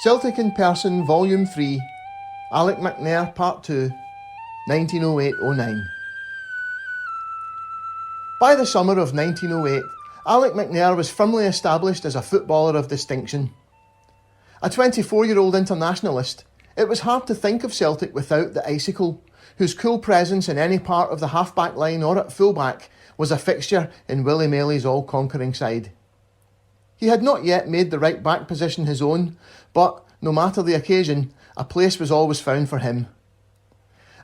Celtic in Person, Volume 3, Alec McNair, Part 2, 1908-09. By the summer of 1908, Alec McNair was firmly established as a footballer of distinction. A 24-year-old internationalist, it was hard to think of Celtic without the Icicle, whose cool presence in any part of the half-back line or at full-back was a fixture in Willie Maley's all-conquering side. He had not yet made the right-back position his own, but, no matter the occasion, a place was always found for him.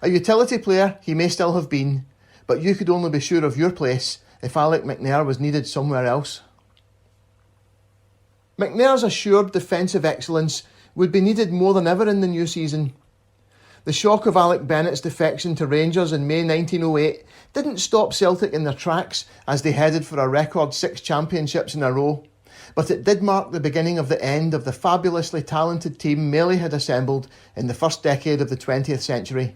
A utility player he may still have been, but you could only be sure of your place if Alec McNair was needed somewhere else. McNair's assured defensive excellence would be needed more than ever in the new season. The shock of Alec Bennett's defection to Rangers in May 1908 didn't stop Celtic in their tracks as they headed for a record 6 championships in a row, but it did mark the beginning of the end of the fabulously talented team Maley had assembled in the first decade of the 20th century.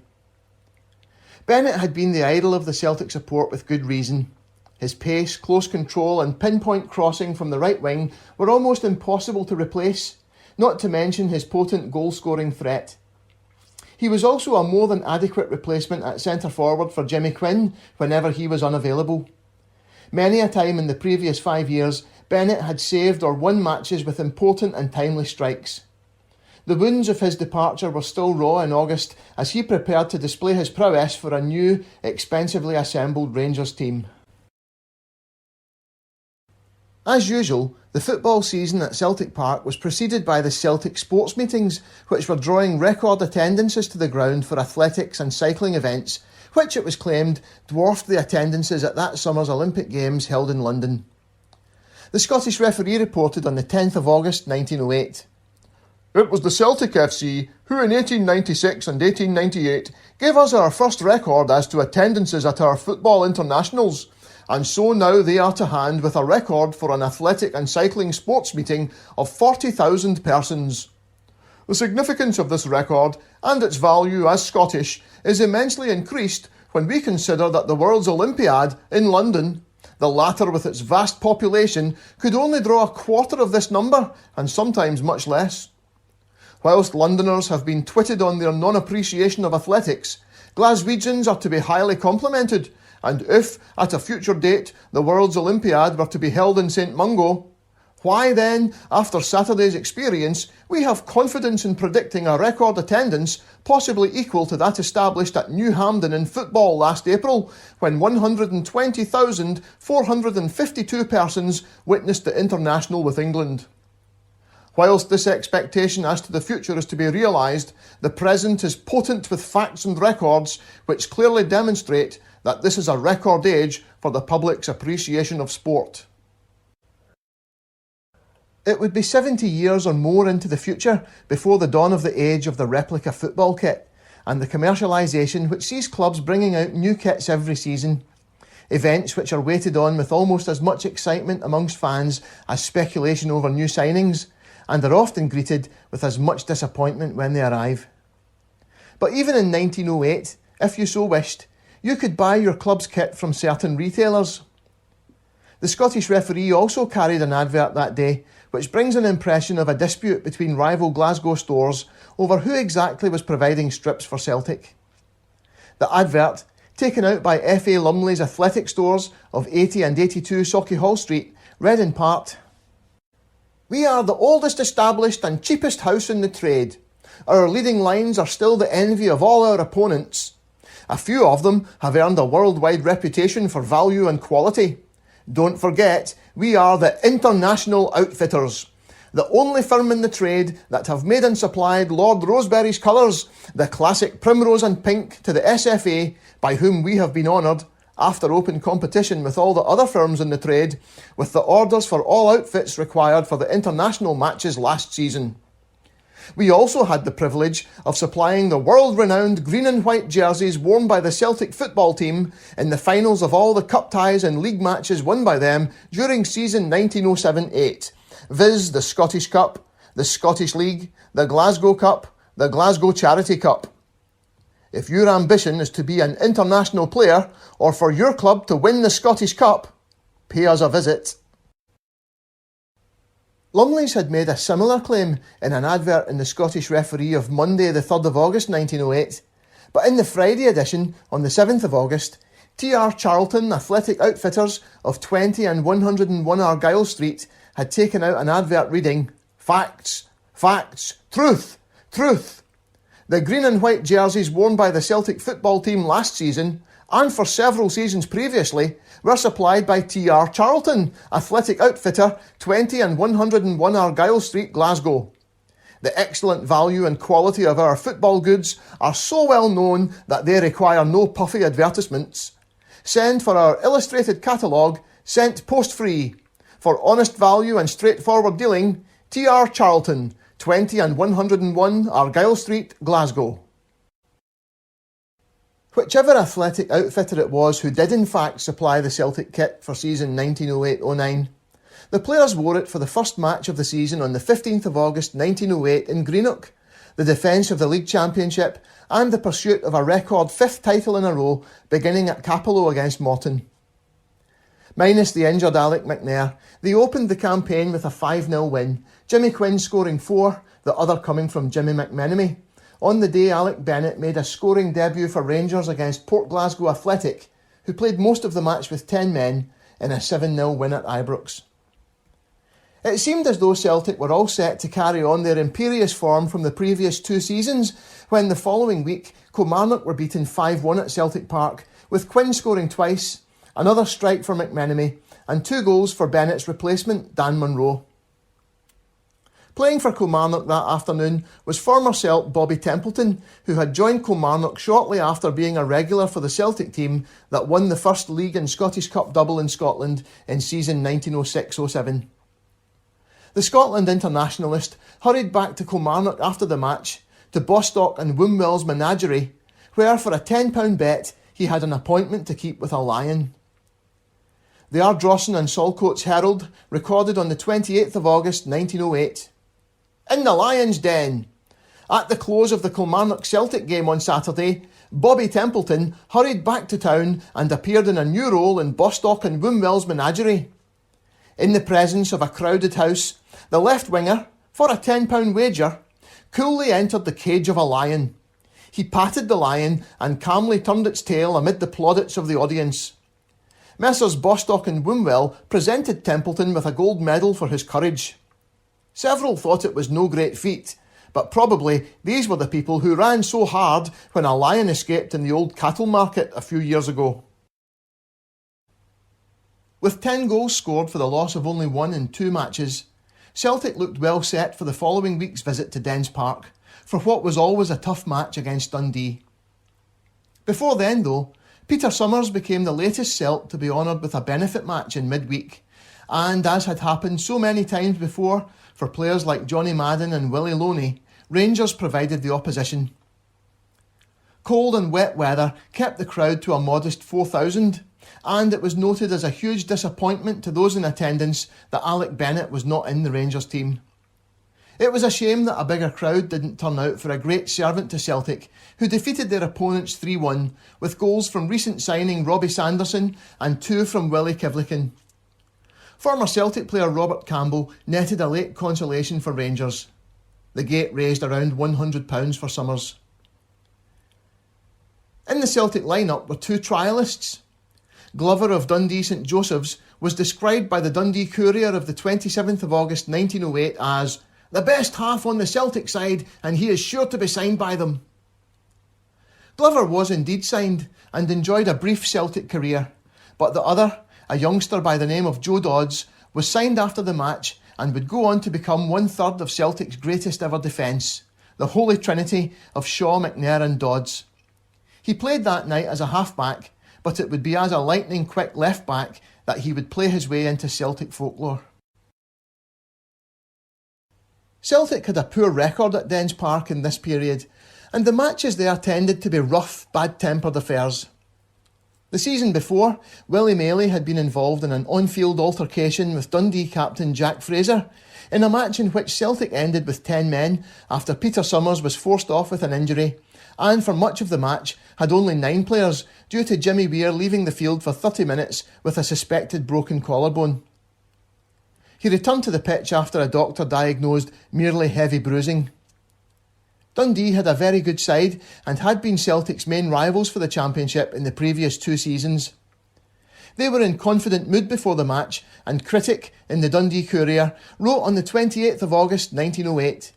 Bennett had been the idol of the Celtic support with good reason. His pace, close control and pinpoint crossing from the right wing were almost impossible to replace, not to mention his potent goal-scoring threat. He was also a more than adequate replacement at centre-forward for Jimmy Quinn whenever he was unavailable. Many a time in the previous 5 years, Bennett had saved or won matches with important and timely strikes. The wounds of his departure were still raw in August as he prepared to display his prowess for a new, expensively assembled Rangers team. As usual, the football season at Celtic Park was preceded by the Celtic sports meetings, which were drawing record attendances to the ground for athletics and cycling events, which it was claimed dwarfed the attendances at that summer's Olympic Games held in London. The Scottish referee reported on the 10th of August 1908. "It was the Celtic FC who in 1896 and 1898 gave us our first record as to attendances at our football internationals, and so now they are to hand with a record for an athletic and cycling sports meeting of 40,000 persons. The significance of this record, and its value as Scottish, is immensely increased when we consider that the World's Olympiad in London, the latter with its vast population, could only draw a quarter of this number, and sometimes much less. Whilst Londoners have been twitted on their non-appreciation of athletics, Glaswegians are to be highly complimented, and if, at a future date, the World's Olympiad were to be held in St Mungo, why then, after Saturday's experience, we have confidence in predicting a record attendance possibly equal to that established at New Hampden in football last April, when 120,452 persons witnessed the international with England. Whilst this expectation as to the future is to be realised, the present is potent with facts and records which clearly demonstrate that this is a record age for the public's appreciation of sport." It would be 70 years or more into the future before the dawn of the age of the replica football kit and the commercialisation which sees clubs bringing out new kits every season. Events which are waited on with almost as much excitement amongst fans as speculation over new signings, and are often greeted with as much disappointment when they arrive. But even in 1908, if you so wished, you could buy your club's kit from certain retailers. The Scottish referee also carried an advert that day, which brings an impression of a dispute between rival Glasgow stores over who exactly was providing strips for Celtic. The advert, taken out by F.A. Lumley's athletic stores of 80 and 82 Sauchiehall Street, read in part, "We are the oldest established and cheapest house in the trade. Our leading lines are still the envy of all our opponents. A few of them have earned a worldwide reputation for value and quality. Don't forget, we are the International Outfitters, the only firm in the trade that have made and supplied Lord Rosebery's colours, the classic primrose and pink, to the SFA, by whom we have been honoured, after open competition with all the other firms in the trade, with the orders for all outfits required for the international matches last season. We also had the privilege of supplying the world-renowned green and white jerseys worn by the Celtic football team in the finals of all the cup ties and league matches won by them during season 1907-8, viz. The Scottish Cup, the Scottish League, the Glasgow Cup, the Glasgow Charity Cup. If your ambition is to be an international player, or for your club to win the Scottish Cup, pay us a visit." Lumley's had made a similar claim in an advert in the Scottish Referee of Monday the 3rd of August 1908, but in the Friday edition on the 7th of August, T.R. Charlton Athletic Outfitters of 20 and 101 Argyle Street had taken out an advert reading, "Facts, facts, truth, truth." The green and white jerseys worn by the Celtic football team last season, and for several seasons previously, were supplied by T.R. Charlton, Athletic Outfitter, 20 and 101 Argyle Street, Glasgow. The excellent value and quality of our football goods are so well known that they require no puffy advertisements. Send for our illustrated catalogue, sent post-free. For honest value and straightforward dealing, T.R. Charlton, 20 and 101 Argyle Street, Glasgow. Whichever athletic outfitter it was who did in fact supply the Celtic kit for season 1908-09, the players wore it for the first match of the season on the 15th of August 1908 in Greenock, the defence of the League Championship and the pursuit of a record 5th title in a row beginning at Capello against Morton. Minus the injured Alec McNair, they opened the campaign with a 5-0 win, Jimmy Quinn scoring 4, the other coming from Jimmy McMenemy. On the day, Alec Bennett made a scoring debut for Rangers against Port Glasgow Athletic, who played most of the match with 10 men in a 7-0 win at Ibrox. It seemed as though Celtic were all set to carry on their imperious form from the previous 2 seasons, when the following week Kilmarnock were beaten 5-1 at Celtic Park, with Quinn scoring twice, another strike for McMenemy, and 2 goals for Bennett's replacement, Dan Munro. Playing for Kilmarnock that afternoon was former Celt Bobby Templeton, who had joined Kilmarnock shortly after being a regular for the Celtic team that won the first League and Scottish Cup double in Scotland in season 1906-07. The Scotland internationalist hurried back to Kilmarnock after the match, to Bostock and Wombwell's menagerie, where for a £10 bet he had an appointment to keep with a lion. The Ardrossan and Saltcoats Herald recorded on the 28th of August 1908. In the Lion's Den. At the close of the Kilmarnock Celtic game on Saturday, Bobby Templeton hurried back to town and appeared in a new role in Bostock and Wombwell's menagerie. In the presence of a crowded house, the left winger, for a £10 wager, coolly entered the cage of a lion. He patted the lion and calmly turned its tail amid the plaudits of the audience. Messrs Bostock and Wombwell presented Templeton with a gold medal for his courage. Several thought it was no great feat, but probably these were the people who ran so hard when a lion escaped in the old cattle market a few years ago. With 10 goals scored for the loss of only 1 in 2 matches, Celtic looked well set for the following week's visit to Dens Park, for what was always a tough match against Dundee. Before then, though, Peter Summers became the latest Celt to be honoured with a benefit match in midweek, and as had happened so many times before for players like Johnny Madden and Willie Loney, Rangers provided the opposition. Cold and wet weather kept the crowd to a modest 4,000, and it was noted as a huge disappointment to those in attendance that Alec Bennett was not in the Rangers team. It was a shame that a bigger crowd didn't turn out for a great servant to Celtic, who defeated their opponents 3-1, with goals from recent signing Robbie Sanderson and 2 from Willie Kivlikin. Former Celtic player Robert Campbell netted a late consolation for Rangers. The gate raised around £100 for Summers. In the Celtic lineup were 2 trialists. Glover of Dundee St Joseph's was described by the Dundee Courier of the 27th of August 1908 as the best half on the Celtic side, and he is sure to be signed by them. Glover was indeed signed and enjoyed a brief Celtic career, but the other, a youngster by the name of Joe Dodds, was signed after the match and would go on to become 1/3 of Celtic's greatest ever defence, the holy trinity of Shaw, McNair and Dodds. He played that night as a half-back, but it would be as a lightning-quick left-back that he would play his way into Celtic folklore. Celtic had a poor record at Dens Park in this period, and the matches there tended to be rough, bad-tempered affairs. The season before, Willie Maley had been involved in an on-field altercation with Dundee captain Jack Fraser, in a match in which Celtic ended with 10 men after Peter Summers was forced off with an injury, and for much of the match had only 9 players due to Jimmy Weir leaving the field for 30 minutes with a suspected broken collarbone. He returned to the pitch after a doctor diagnosed merely heavy bruising. Dundee had a very good side and had been Celtic's main rivals for the Championship in the previous 2 seasons. They were in confident mood before the match, and Critic in the Dundee Courier wrote on the 28th of August 1908,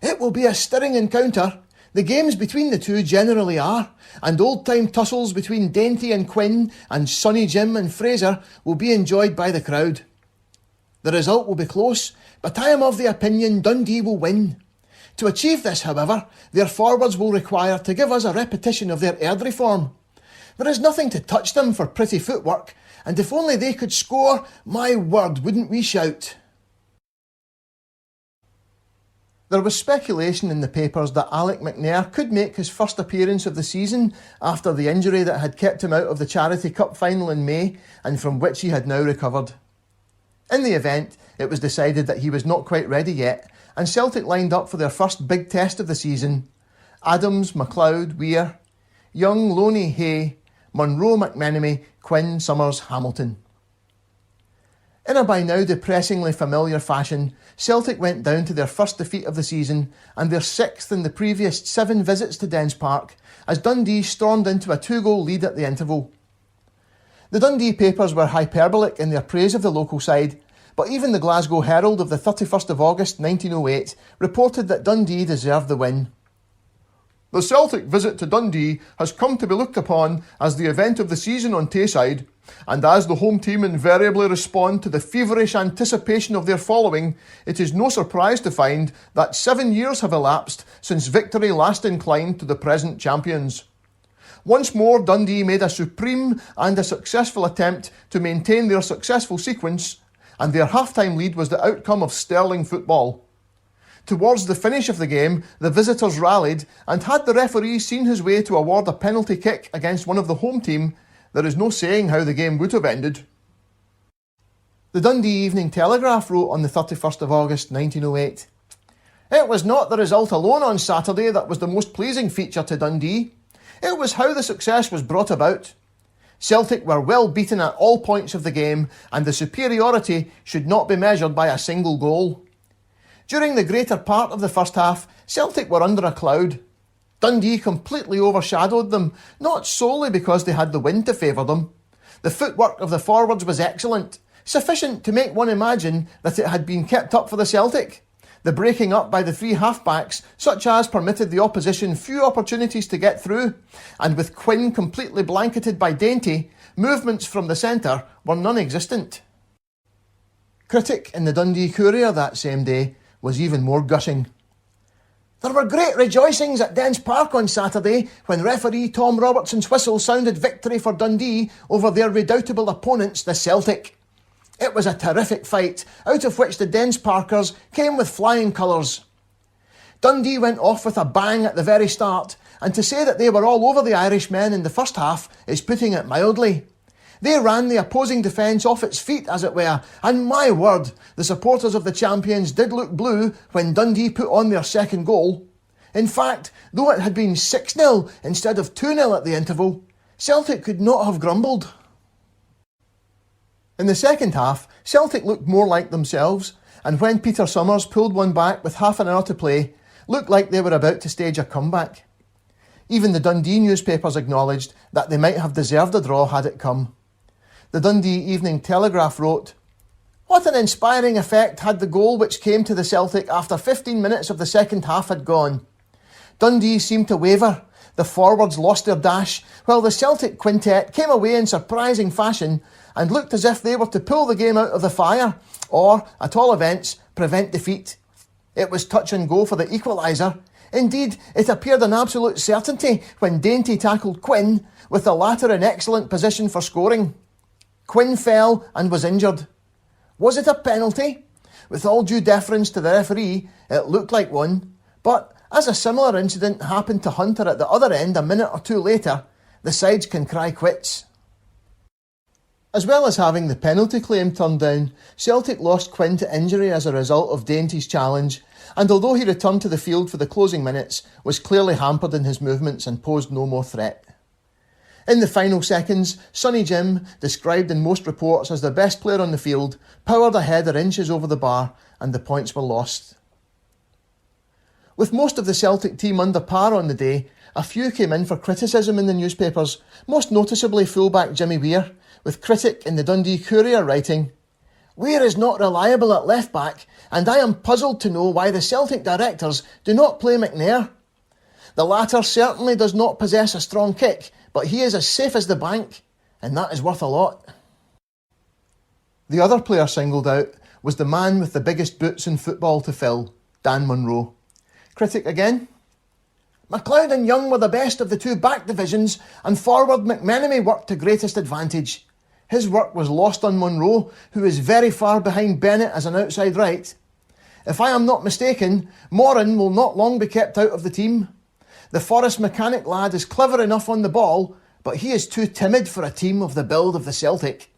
"It will be a stirring encounter. The games between the two generally are, and old-time tussles between Dainty and Quinn and Sonny Jim and Fraser will be enjoyed by the crowd. The result will be close, but I am of the opinion Dundee will win. To achieve this, however, their forwards will require to give us a repetition of their Airdrie form. There is nothing to touch them for pretty footwork, and if only they could score, my word, wouldn't we shout." There was speculation in the papers that Alec McNair could make his first appearance of the season after the injury that had kept him out of the Charity Cup final in May and from which he had now recovered. In the event, it was decided that he was not quite ready yet, and Celtic lined up for their first big test of the season. Adams, McLeod, Weir, Young, Loney, Hay, Munro, McMenemy, Quinn, Summers, Hamilton. In a by now depressingly familiar fashion, Celtic went down to their first defeat of the season and their 6th in the previous 7 visits to Dens Park as Dundee stormed into a 2-goal lead at the interval. The Dundee papers were hyperbolic in their praise of the local side, but even the Glasgow Herald of the 31st of August 1908 reported that Dundee deserved the win. "The Celtic visit to Dundee has come to be looked upon as the event of the season on Tayside, and as the home team invariably respond to the feverish anticipation of their following, it is no surprise to find that 7 years have elapsed since victory last inclined to the present champions. Once more Dundee made a supreme and a successful attempt to maintain their successful sequence, and their half-time lead was the outcome of sterling football. Towards the finish of the game, the visitors rallied, and had the referee seen his way to award a penalty kick against one of the home team, there is no saying how the game would have ended." The Dundee Evening Telegraph wrote on the 31st of August 1908, "It was not the result alone on Saturday that was the most pleasing feature to Dundee. It was how the success was brought about. Celtic were well beaten at all points of the game, and the superiority should not be measured by a single goal. During the greater part of the first half, Celtic were under a cloud. Dundee completely overshadowed them, not solely because they had the wind to favour them. The footwork of the forwards was excellent, sufficient to make one imagine that it had been kept up for the Celtic. The breaking up by the 3 half-backs, such as permitted the opposition few opportunities to get through, and with Quinn completely blanketed by Dainty, movements from the centre were non-existent." Critic in the Dundee Courier that same day was even more gushing. "There were great rejoicings at Dens Park on Saturday when referee Tom Robertson's whistle sounded victory for Dundee over their redoubtable opponents, the Celtic. It was a terrific fight, out of which the Dens Parkers came with flying colours. Dundee went off with a bang at the very start, and to say that they were all over the Irishmen in the first half is putting it mildly. They ran the opposing defence off its feet, as it were, and my word, the supporters of the champions did look blue when Dundee put on their second goal. In fact, though it had been 6-0 instead of 2-0 at the interval, Celtic could not have grumbled." In the second half, Celtic looked more like themselves, and when Peter Summers pulled one back with half an hour to play, looked like they were about to stage a comeback. Even the Dundee newspapers acknowledged that they might have deserved a draw had it come. The Dundee Evening Telegraph wrote, "What an inspiring effect had the goal which came to the Celtic after 15 minutes of the second half had gone. Dundee seemed to waver, the forwards lost their dash, while the Celtic quintet came away in surprising fashion and looked as if they were to pull the game out of the fire, or, at all events, prevent defeat. It was touch and go for the equaliser. Indeed, it appeared an absolute certainty when Dainty tackled Quinn, with the latter in excellent position for scoring. Quinn fell and was injured. Was it a penalty? With all due deference to the referee, it looked like one, but as a similar incident happened to Hunter at the other end a minute or 2 later, the sides can cry quits." As well as having the penalty claim turned down, Celtic lost Quinn to injury as a result of Dainty's challenge, and although he returned to the field for the closing minutes, was clearly hampered in his movements and posed no more threat. In the final seconds, Sonny Jim, described in most reports as the best player on the field, powered a header inches over the bar and the points were lost. With most of the Celtic team under par on the day, a few came in for criticism in the newspapers, most noticeably fullback Jimmy Weir, with critic in the Dundee Courier writing, "Weir is not reliable at left back, and I am puzzled to know why the Celtic directors do not play McNair. The latter certainly does not possess a strong kick, but he is as safe as the bank, and that is worth a lot." The other player singled out was the man with the biggest boots in football to fill, Dan Munro. Critic again, "McLeod and Young were the best of the two back divisions, and forward McMenemy worked to greatest advantage. His work was lost on Munro, who is very far behind Bennett as an outside right. If I am not mistaken, Moran will not long be kept out of the team. The Forest mechanic lad is clever enough on the ball, but he is too timid for a team of the build of the Celtic."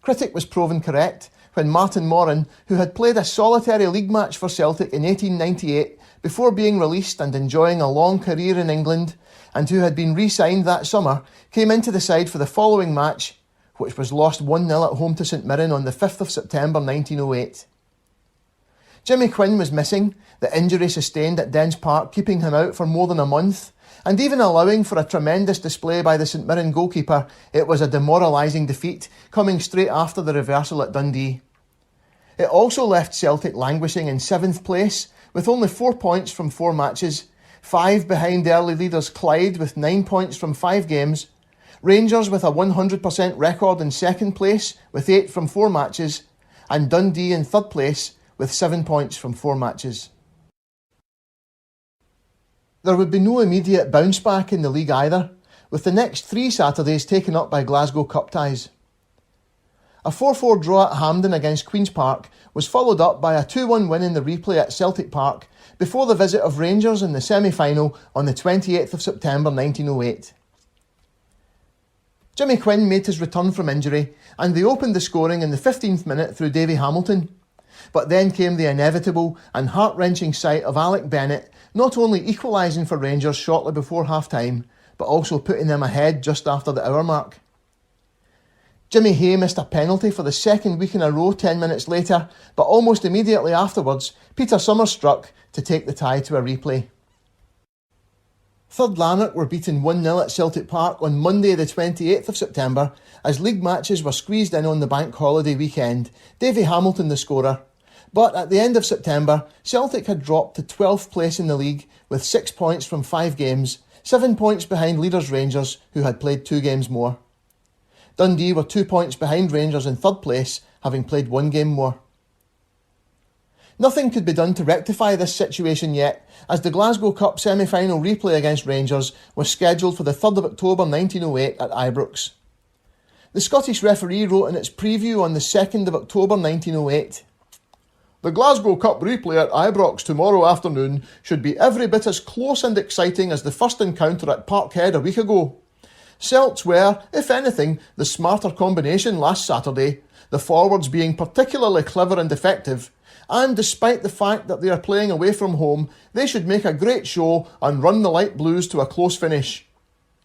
Critic was proven correct when Martin Moran, who had played a solitary league match for Celtic in 1898 before being released and enjoying a long career in England, and who had been re-signed that summer, came into the side for the following match, which was lost 1-0 at home to St Mirren on the 5th of September 1908. Jimmy Quinn was missing, the injury sustained at Dens Park keeping him out for more than a month, and even allowing for a tremendous display by the St Mirren goalkeeper, it was a demoralising defeat, coming straight after the reversal at Dundee. It also left Celtic languishing in 7th place, with only 4 points from 4 matches, 5 behind early leaders Clyde with 9 points from 5 games, Rangers with a 100% record in 2nd place with 8 from 4 matches, and Dundee in 3rd place with 7 points from 4 matches. There would be no immediate bounce back in the league either, with the next 3 Saturdays taken up by Glasgow Cup ties. A 4-4 draw at Hampden against Queen's Park was followed up by a 2-1 win in the replay at Celtic Park before the visit of Rangers in the semi-final on the 28th of September 1908. Jimmy Quinn made his return from injury and they opened the scoring in the 15th minute through Davy Hamilton. But then came the inevitable and heart-wrenching sight of Alec Bennett not only equalising for Rangers shortly before half-time, but also putting them ahead just after the hour mark. Jimmy Hay missed a penalty for the second week in a row 10 minutes later, but almost immediately afterwards, Peter Summers struck to take the tie to a replay. Third Lanark were beaten 1-0 at Celtic Park on Monday the 28th of September as league matches were squeezed in on the bank holiday weekend, Davy Hamilton the scorer. But at the end of September, Celtic had dropped to 12th place in the league with 6 points from 5 games, 7 points behind leaders Rangers, who had played 2 games more. Dundee were 2 points behind Rangers in 3rd place, having played 1 game more. Nothing could be done to rectify this situation yet, as the Glasgow Cup semi-final replay against Rangers was scheduled for the 3rd of October 1908 at Ibrox. The Scottish referee wrote in its preview on the 2nd of October 1908, "The Glasgow Cup replay at Ibrox tomorrow afternoon should be every bit as close and exciting as the first encounter at Parkhead a week ago. Celts were, if anything, the smarter combination last Saturday, the forwards being particularly clever and effective, and despite the fact that they are playing away from home, they should make a great show and run the Light Blues to a close finish.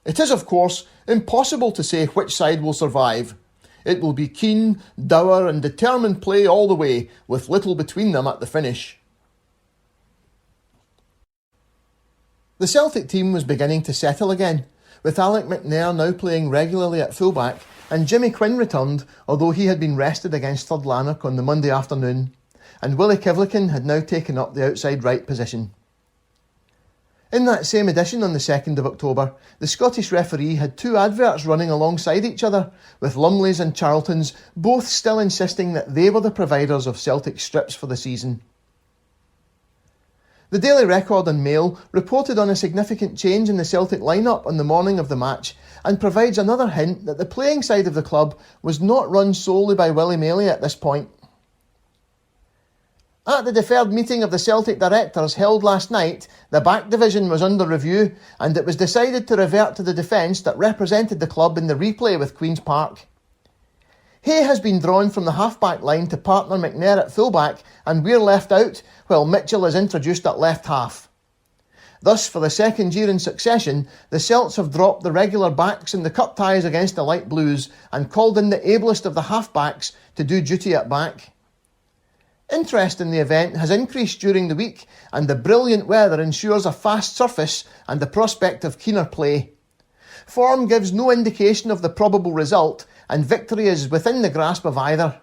It is, of course, impossible to say which side will survive. It will be keen, dour and determined play all the way, with little between them at the finish." The Celtic team was beginning to settle again, with Alec McNair now playing regularly at fullback, and Jimmy Quinn returned, although he had been rested against Third Lanark on the Monday afternoon, and Willie Kivlikin had now taken up the outside right position. In that same edition on the 2nd of October, the Scottish referee had 2 adverts running alongside each other, with Lumley's and Charlton's both still insisting that they were the providers of Celtic strips for the season. The Daily Record and Mail reported on a significant change in the Celtic lineup on the morning of the match and provides another hint that the playing side of the club was not run solely by Willie Maley at this point. "At the deferred meeting of the Celtic directors held last night, the back division was under review and it was decided to revert to the defence that represented the club in the replay with Queen's Park. Hay has been drawn from the half-back line to partner McNair at full-back and we're left out while Mitchell is introduced at left half. Thus, for the second year in succession, the Celts have dropped the regular backs in the cup ties against the Light Blues and called in the ablest of the half-backs to do duty at back. Interest in the event has increased during the week, and the brilliant weather ensures a fast surface and the prospect of keener play. Form gives no indication of the probable result, and victory is within the grasp of either.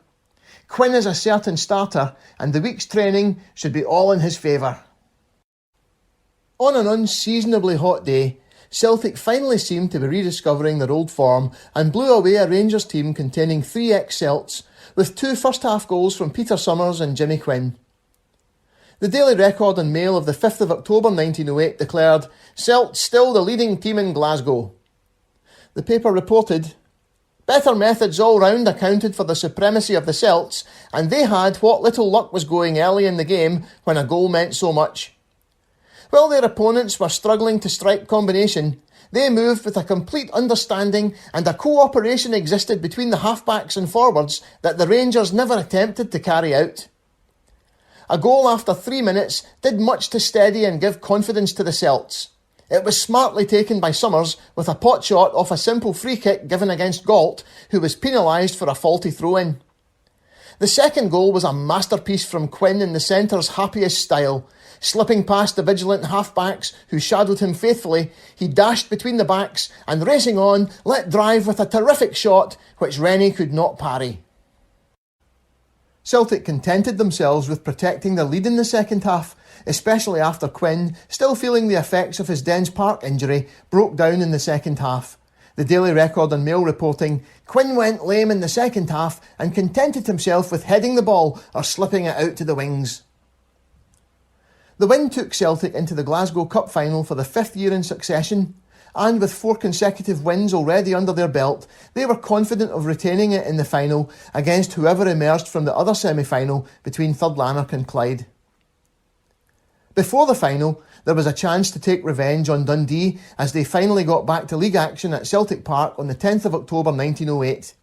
Quinn is a certain starter, and the week's training should be all in his favour. On an unseasonably hot day, Celtic finally seemed to be rediscovering their old form and blew away a Rangers team containing 3 ex-Celts, with 2 first-half goals from Peter Summers and Jimmy Quinn. The Daily Record and Mail of the 5th of October 1908 declared, "Celts still the leading team in Glasgow." The paper reported, "Better methods all round accounted for the supremacy of the Celts, and they had what little luck was going early in the game when a goal meant so much. While their opponents were struggling to strike combination, they moved with a complete understanding, and a cooperation existed between the halfbacks and forwards that the Rangers never attempted to carry out. A goal after 3 minutes did much to steady and give confidence to the Celts. It was smartly taken by Summers with a pot shot off a simple free kick given against Galt, who was penalised for a faulty throw-in. The second goal was a masterpiece from Quinn in the centre's happiest style. Slipping past the vigilant half-backs, who shadowed him faithfully, he dashed between the backs and, racing on, let drive with a terrific shot which Rennie could not parry." Celtic contented themselves with protecting their lead in the second half, especially after Quinn, still feeling the effects of his Dens Park injury, broke down in the second half. The Daily Record and Mail reporting, "Quinn went lame in the second half and contented himself with heading the ball or slipping it out to the wings." The win took Celtic into the Glasgow Cup final for the 5th year in succession, and with 4 consecutive wins already under their belt, they were confident of retaining it in the final against whoever emerged from the other semi-final between Third Lanark and Clyde. Before the final, there was a chance to take revenge on Dundee as they finally got back to league action at Celtic Park on the 10th of October 1908.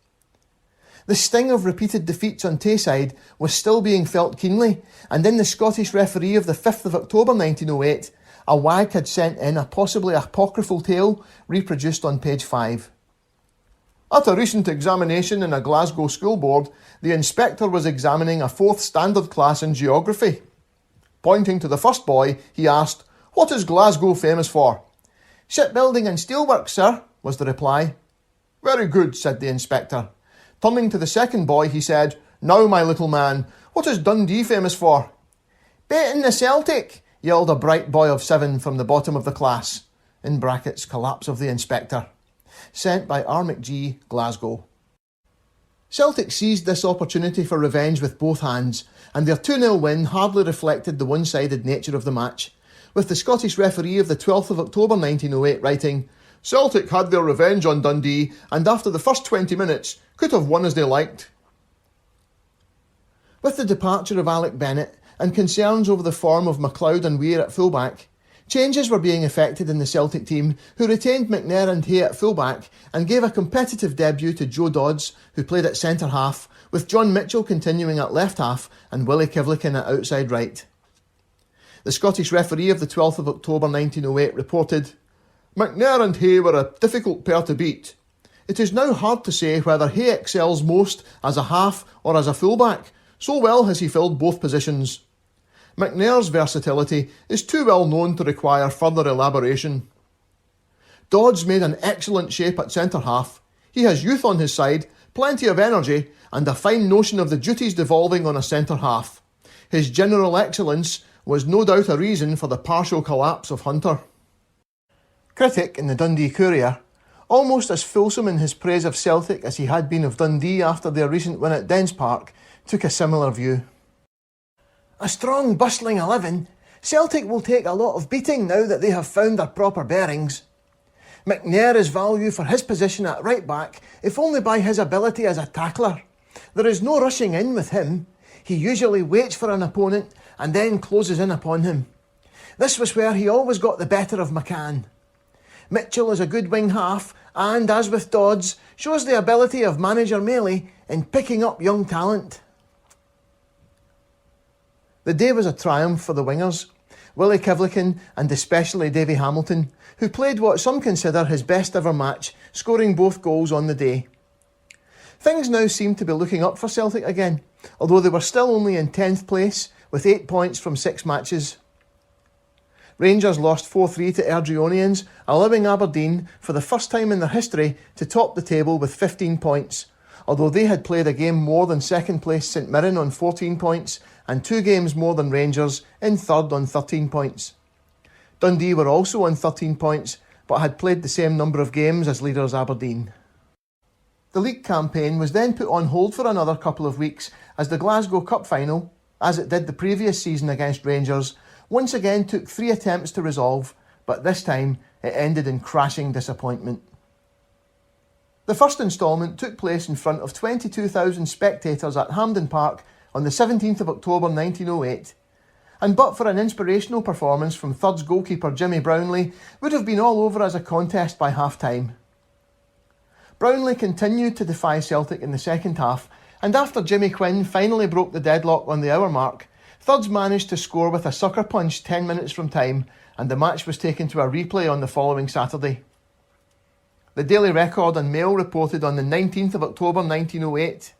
The sting of repeated defeats on Tayside was still being felt keenly, and in the Scottish referee of the 5th of October 1908, a wag had sent in a possibly apocryphal tale reproduced on page 5. "At a recent examination in a Glasgow school board, the inspector was examining a 4th standard class in geography. Pointing to the first boy, he asked, 'What is Glasgow famous for?' 'Shipbuilding and steelwork, sir,' was the reply. 'Very good,' said the inspector. Turning to the second boy, he said, 'Now, my little man, what is Dundee famous for?' 'Beating the Celtic,' yelled a bright boy of 7 from the bottom of the class. In brackets, collapse of the inspector. Sent by R. McG, Glasgow. Celtic seized this opportunity for revenge with both hands, and their 2-0 win hardly reflected the one-sided nature of the match, with the Scottish referee of the 12th of October 1908 writing, "Celtic had their revenge on Dundee, and after the first 20 minutes could have won as they liked." With the departure of Alec Bennett and concerns over the form of MacLeod and Weir at fullback, changes were being effected in the Celtic team, who retained McNair and Hay at fullback and gave a competitive debut to Joe Dodds, who played at centre-half, with John Mitchell continuing at left-half and Willie Kivlikin at outside right. The Scottish referee of the 12th of October 1908 reported, "McNair and Hay were a difficult pair to beat. It is now hard to say whether Hay excels most as a half or as a fullback, so well has he filled both positions. McNair's versatility is too well known to require further elaboration. Dodds made an excellent shape at centre-half. He has youth on his side, plenty of energy, and a fine notion of the duties devolving on a centre-half. His general excellence was no doubt a reason for the partial collapse of Hunter." Critic in the Dundee Courier, almost as fulsome in his praise of Celtic as he had been of Dundee after their recent win at Dens Park, took a similar view. "A strong, bustling 11, Celtic will take a lot of beating now that they have found their proper bearings. McNair is value for his position at right back, if only by his ability as a tackler. There is no rushing in with him. He usually waits for an opponent and then closes in upon him. This was where he always got the better of McCann. Mitchell is a good wing half and, as with Dodds, shows the ability of manager Maley in picking up young talent." The day was a triumph for the wingers. Willie Kivlican and especially Davy Hamilton, who played what some consider his best ever match, scoring both goals on the day. Things now seem to be looking up for Celtic again, although they were still only in 10th place with 8 points from 6 matches. Rangers lost 4-3 to Airdrieonians, allowing Aberdeen, for the first time in their history, to top the table with 15 points, although they had played a game more than second place St Mirren on 14 points and 2 games more than Rangers in third on 13 points. Dundee were also on 13 points, but had played the same number of games as leaders Aberdeen. The league campaign was then put on hold for another couple of weeks as the Glasgow Cup final, as it did the previous season against Rangers, once again took 3 attempts to resolve, but this time it ended in crashing disappointment. The first instalment took place in front of 22,000 spectators at Hampden Park on the 17th of October 1908, and but for an inspirational performance from Thirds goalkeeper Jimmy Brownlie, would have been all over as a contest by half-time. Brownlie continued to defy Celtic in the second half, and after Jimmy Quinn finally broke the deadlock on the hour mark, Thirds managed to score with a sucker punch 10 minutes from time, and the match was taken to a replay on the following Saturday. The Daily Record and Mail reported on the 19th of October 1908,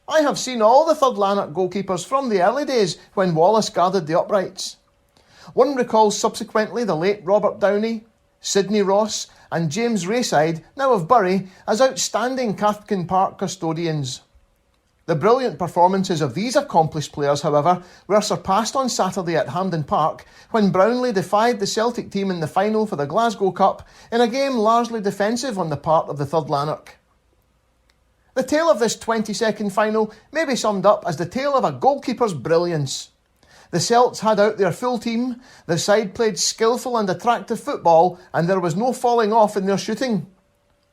"I have seen all the Third Lanark goalkeepers from the early days when Wallace guarded the uprights. One recalls subsequently the late Robert Downey, Sidney Ross and James Rayside, now of Bury, as outstanding Cathkin Park custodians. The brilliant performances of these accomplished players, however, were surpassed on Saturday at Hampden Park when Brownlie defied the Celtic team in the final for the Glasgow Cup in a game largely defensive on the part of the Third Lanark. The tale of this 20-second final may be summed up as the tale of a goalkeeper's brilliance. The Celts had out their full team, the side played skillful and attractive football, and there was no falling off in their shooting.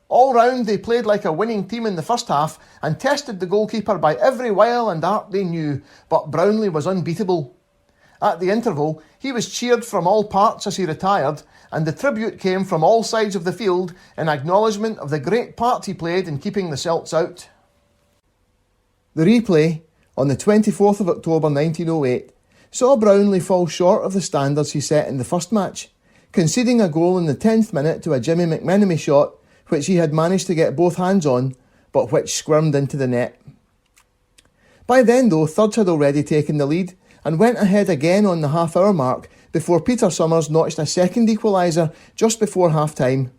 All round they played like a winning team in the first half and tested the goalkeeper by every wile and art they knew, but Brownlie was unbeatable. At the interval, he was cheered from all parts as he retired, and the tribute came from all sides of the field in acknowledgement of the great part he played in keeping the Celts out." The replay, on the 24th of October 1908, saw Brownlie fall short of the standards he set in the first match, conceding a goal in the 10th minute to a Jimmy McMenemy shot, which he had managed to get both hands on, but which squirmed into the net. By then, though, Thirds had already taken the lead and went ahead again on the half-hour mark before Peter Summers notched a second equaliser just before half-time.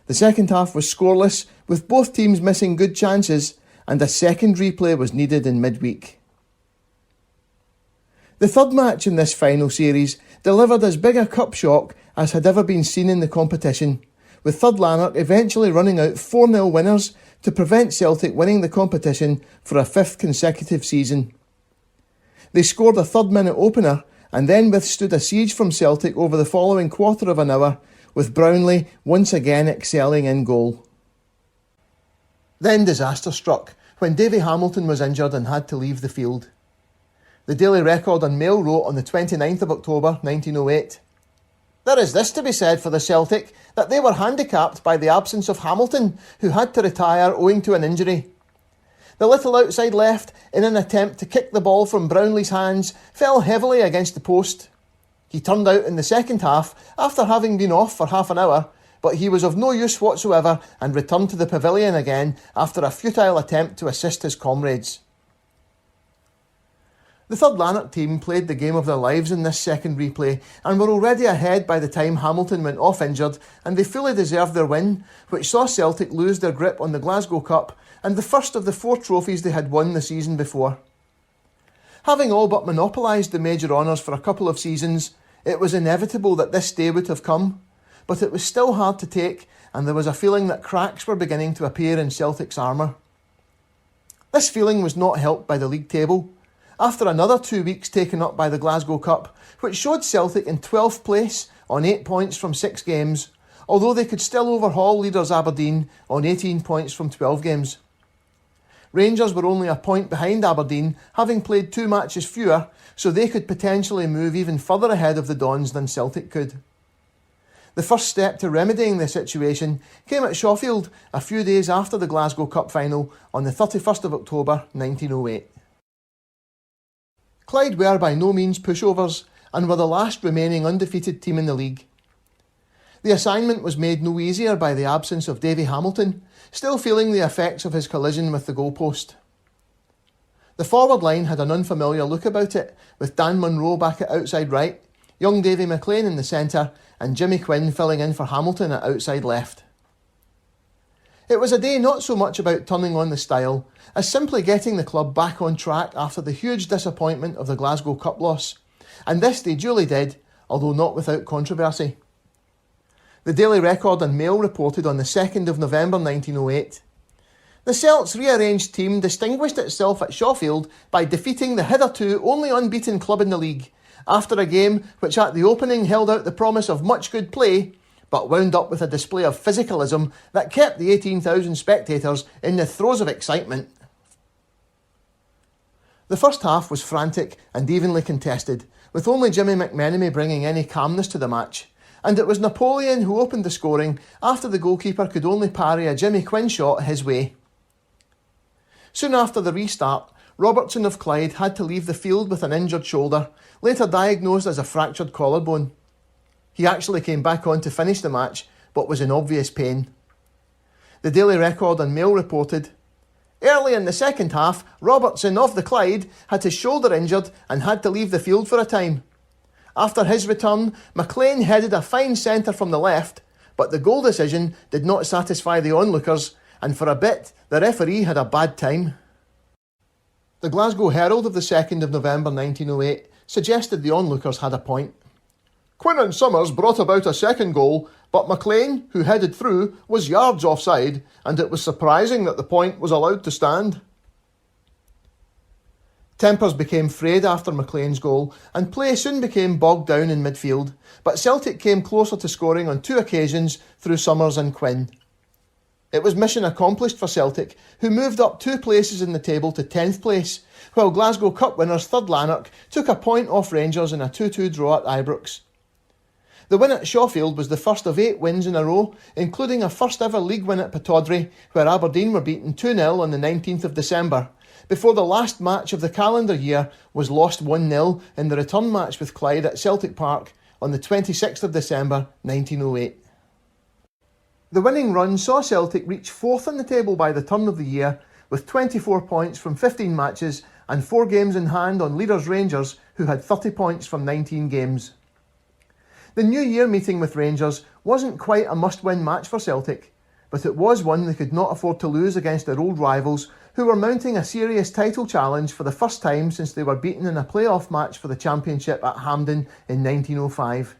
The second half was scoreless, with both teams missing good chances, and a second replay was needed in midweek. The third match in this final series delivered as big a cup shock as had ever been seen in the competition, with Third Lanark eventually running out 4-0 winners to prevent Celtic winning the competition for a 5th consecutive season. They scored a third-minute opener and then withstood a siege from Celtic over the following quarter of an hour, with Brownlie once again excelling in goal. Then disaster struck when Davy Hamilton was injured and had to leave the field. The Daily Record and Mail wrote on the 29th of October 1908, "There is this to be said for the Celtic, that they were handicapped by the absence of Hamilton, who had to retire owing to an injury. The little outside left, in an attempt to kick the ball from Brownlie's hands, fell heavily against the post. He turned out in the second half after having been off for half an hour, but he was of no use whatsoever and returned to the pavilion again after a futile attempt to assist his comrades." The Third Lanark team played the game of their lives in this second replay and were already ahead by the time Hamilton went off injured, and they fully deserved their win, which saw Celtic lose their grip on the Glasgow Cup and the first of the 4 trophies they had won the season before. Having all but monopolised the major honours for a couple of seasons, it was inevitable that this day would have come, but it was still hard to take, and there was a feeling that cracks were beginning to appear in Celtic's armour. This feeling was not helped by the league table. After another 2 weeks taken up by the Glasgow Cup, which showed Celtic in 12th place on 8 points from 6 games, although they could still overhaul leaders Aberdeen on 18 points from 12 games. Rangers were only a point behind Aberdeen, having played 2 matches fewer, so they could potentially move even further ahead of the Dons than Celtic could. The first step to remedying the situation came at Sheffield a few days after the Glasgow Cup final on the 31st of October 1908. Clyde were by no means pushovers, and were the last remaining undefeated team in the league. The assignment was made no easier by the absence of Davy Hamilton, still feeling the effects of his collision with the goalpost. The forward line had an unfamiliar look about it, with Dan Munro back at outside right, young Davy McLean in the centre, and Jimmy Quinn filling in for Hamilton at outside left. It was a day not so much about turning on the style, as simply getting the club back on track after the huge disappointment of the Glasgow Cup loss, and this they duly did, although not without controversy. The Daily Record and Mail reported on the 2nd of November 1908, "The Celts' rearranged team distinguished itself at Shawfield by defeating the hitherto only unbeaten club in the league, after a game which at the opening held out the promise of much good play, but wound up with a display of physicalism that kept the 18,000 spectators in the throes of excitement." The first half was frantic and evenly contested, with only Jimmy McMenemy bringing any calmness to the match, and it was Napoleon who opened the scoring after the goalkeeper could only parry a Jimmy Quinn shot his way. Soon after the restart, Robertson of Clyde had to leave the field with an injured shoulder, later diagnosed as a fractured collarbone. He actually came back on to finish the match, but was in obvious pain. The Daily Record and Mail reported, "Early in the second half, Robertson of the Clyde had his shoulder injured and had to leave the field for a time. After his return, McLean headed a fine centre from the left, but the goal decision did not satisfy the onlookers, and for a bit the referee had a bad time." The Glasgow Herald of the 2nd of November 1908 suggested the onlookers had a point. "Quinn and Summers brought about a second goal, but McLean, who headed through, was yards offside, and it was surprising that the point was allowed to stand." Tempers became frayed after McLean's goal, and play soon became bogged down in midfield, but Celtic came closer to scoring on 2 occasions through Summers and Quinn. It was mission accomplished for Celtic, who moved up 2 places in the table to 10th place, while Glasgow Cup winners Third Lanark took a point off Rangers in a 2-2 draw at Ibrox. The win at Shawfield was the first of 8 wins in a row, including a first ever league win at Pittodrie, where Aberdeen were beaten 2-0 on the 19th of December, before the last match of the calendar year was lost 1-0 in the return match with Clyde at Celtic Park on the 26th of December 1908. The winning run saw Celtic reach 4th in the table by the turn of the year, with 24 points from 15 matches and 4 games in hand on leaders Rangers, who had 30 points from 19 games. The New Year meeting with Rangers wasn't quite a must-win match for Celtic, but it was one they could not afford to lose against their old rivals, who were mounting a serious title challenge for the first time since they were beaten in a playoff match for the championship at Hampden in 1905.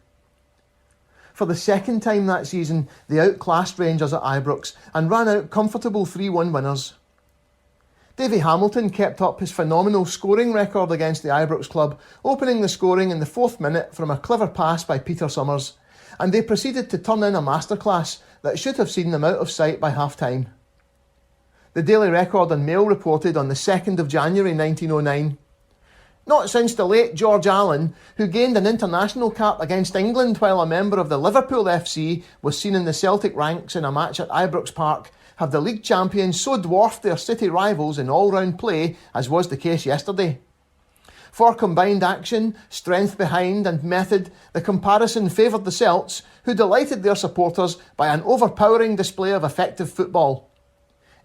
For the second time that season, they outclassed Rangers at Ibrox and ran out comfortable 3-1 winners. Davy Hamilton kept up his phenomenal scoring record against the Ibrox club, opening the scoring in the 4th minute from a clever pass by Peter Summers, and they proceeded to turn in a masterclass that should have seen them out of sight by half-time. The Daily Record and Mail reported on the 2nd of January 1909, "Not since the late George Allen, who gained an international cap against England while a member of the Liverpool FC was seen in the Celtic ranks in a match at Ibrox Park, have the league champions so dwarfed their city rivals in all-round play as was the case yesterday. For combined action, strength behind and method, the comparison favoured the Celts, who delighted their supporters by an overpowering display of effective football.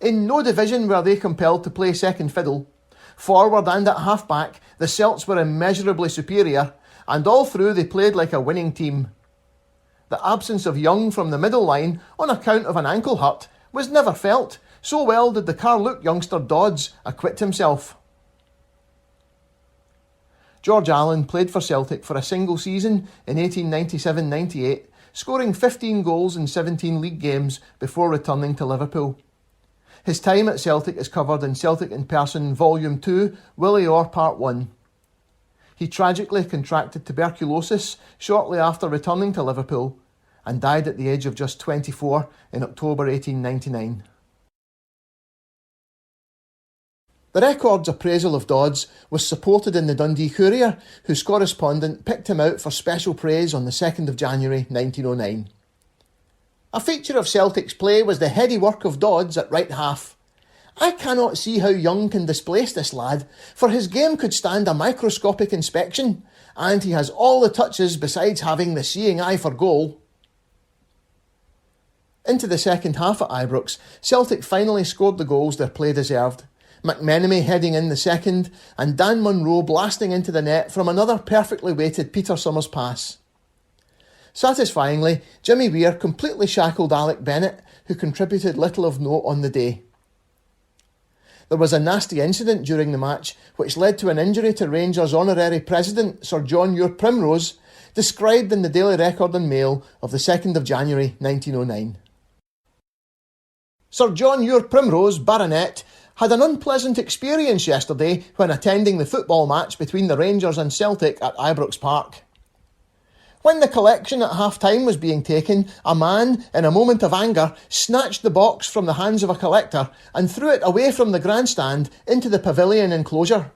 In no division were they compelled to play second fiddle. Forward and at half-back, the Celts were immeasurably superior, and all through they played like a winning team. The absence of Young from the middle line, on account of an ankle hurt, was never felt, so well did the Carluke youngster Dodds acquit himself." George Allen played for Celtic for a single season in 1897-98, scoring 15 goals in 17 league games before returning to Liverpool. His time at Celtic is covered in Celtic in Person Volume 2, Willie Orr Part 1. He tragically contracted tuberculosis shortly after returning to Liverpool and died at the age of just 24 in October 1899. The Record's appraisal of Dodds was supported in the Dundee Courier, whose correspondent picked him out for special praise on the 2nd of January 1909. "A feature of Celtic's play was the heady work of Dodds at right half. I cannot see how Young can displace this lad, for his game could stand a microscopic inspection, and he has all the touches besides having the seeing eye for goal. Into the second half at Ibrox, Celtic finally scored the goals their play deserved. McMenemy heading in the second, and Dan Munro blasting into the net from another perfectly weighted Peter Summers pass. Satisfyingly, Jimmy Weir completely shackled Alec Bennett, who contributed little of note on the day. There was a nasty incident during the match, which led to an injury to Rangers honorary president Sir John Ure Primrose, described in the Daily Record and Mail of the 2nd of January 1909. Sir John Ure Primrose, Baronet, had an unpleasant experience yesterday when attending the football match between the Rangers and Celtic at Ibrox Park. When the collection at half-time was being taken, a man, in a moment of anger, snatched the box from the hands of a collector and threw it away from the grandstand into the pavilion enclosure.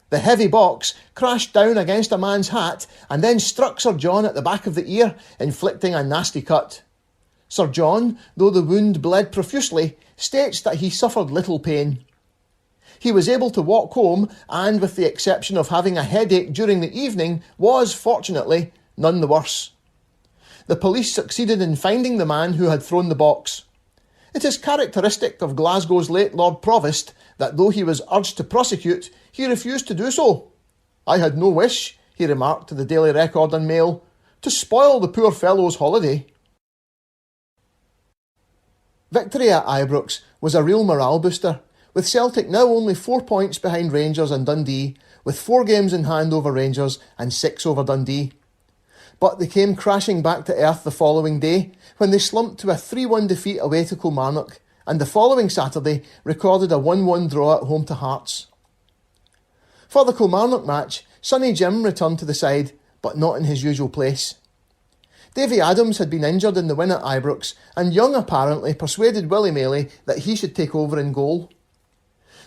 The heavy box crashed down against a man's hat and then struck Sir John at the back of the ear, inflicting a nasty cut. Sir John, though the wound bled profusely, states that he suffered little pain. He was able to walk home and, with the exception of having a headache during the evening, was, fortunately, none the worse. The police succeeded in finding the man who had thrown the box. It is characteristic of Glasgow's late Lord Provost that though he was urged to prosecute, he refused to do so. "I had no wish," he remarked to the Daily Record and Mail, "to spoil the poor fellow's holiday." Victory at Ibrox was a real morale booster, with Celtic now only 4 points behind Rangers and Dundee, with 4 games in hand over Rangers and 6 over Dundee. But they came crashing back to earth the following day, when they slumped to a 3-1 defeat away to Kilmarnock, and the following Saturday recorded a 1-1 draw at home to Hearts. For the Kilmarnock match, Sonny Jim returned to the side, but not in his usual place. Davy Adams had been injured in the win at Ibrox, and Young apparently persuaded Willie Maley that he should take over in goal.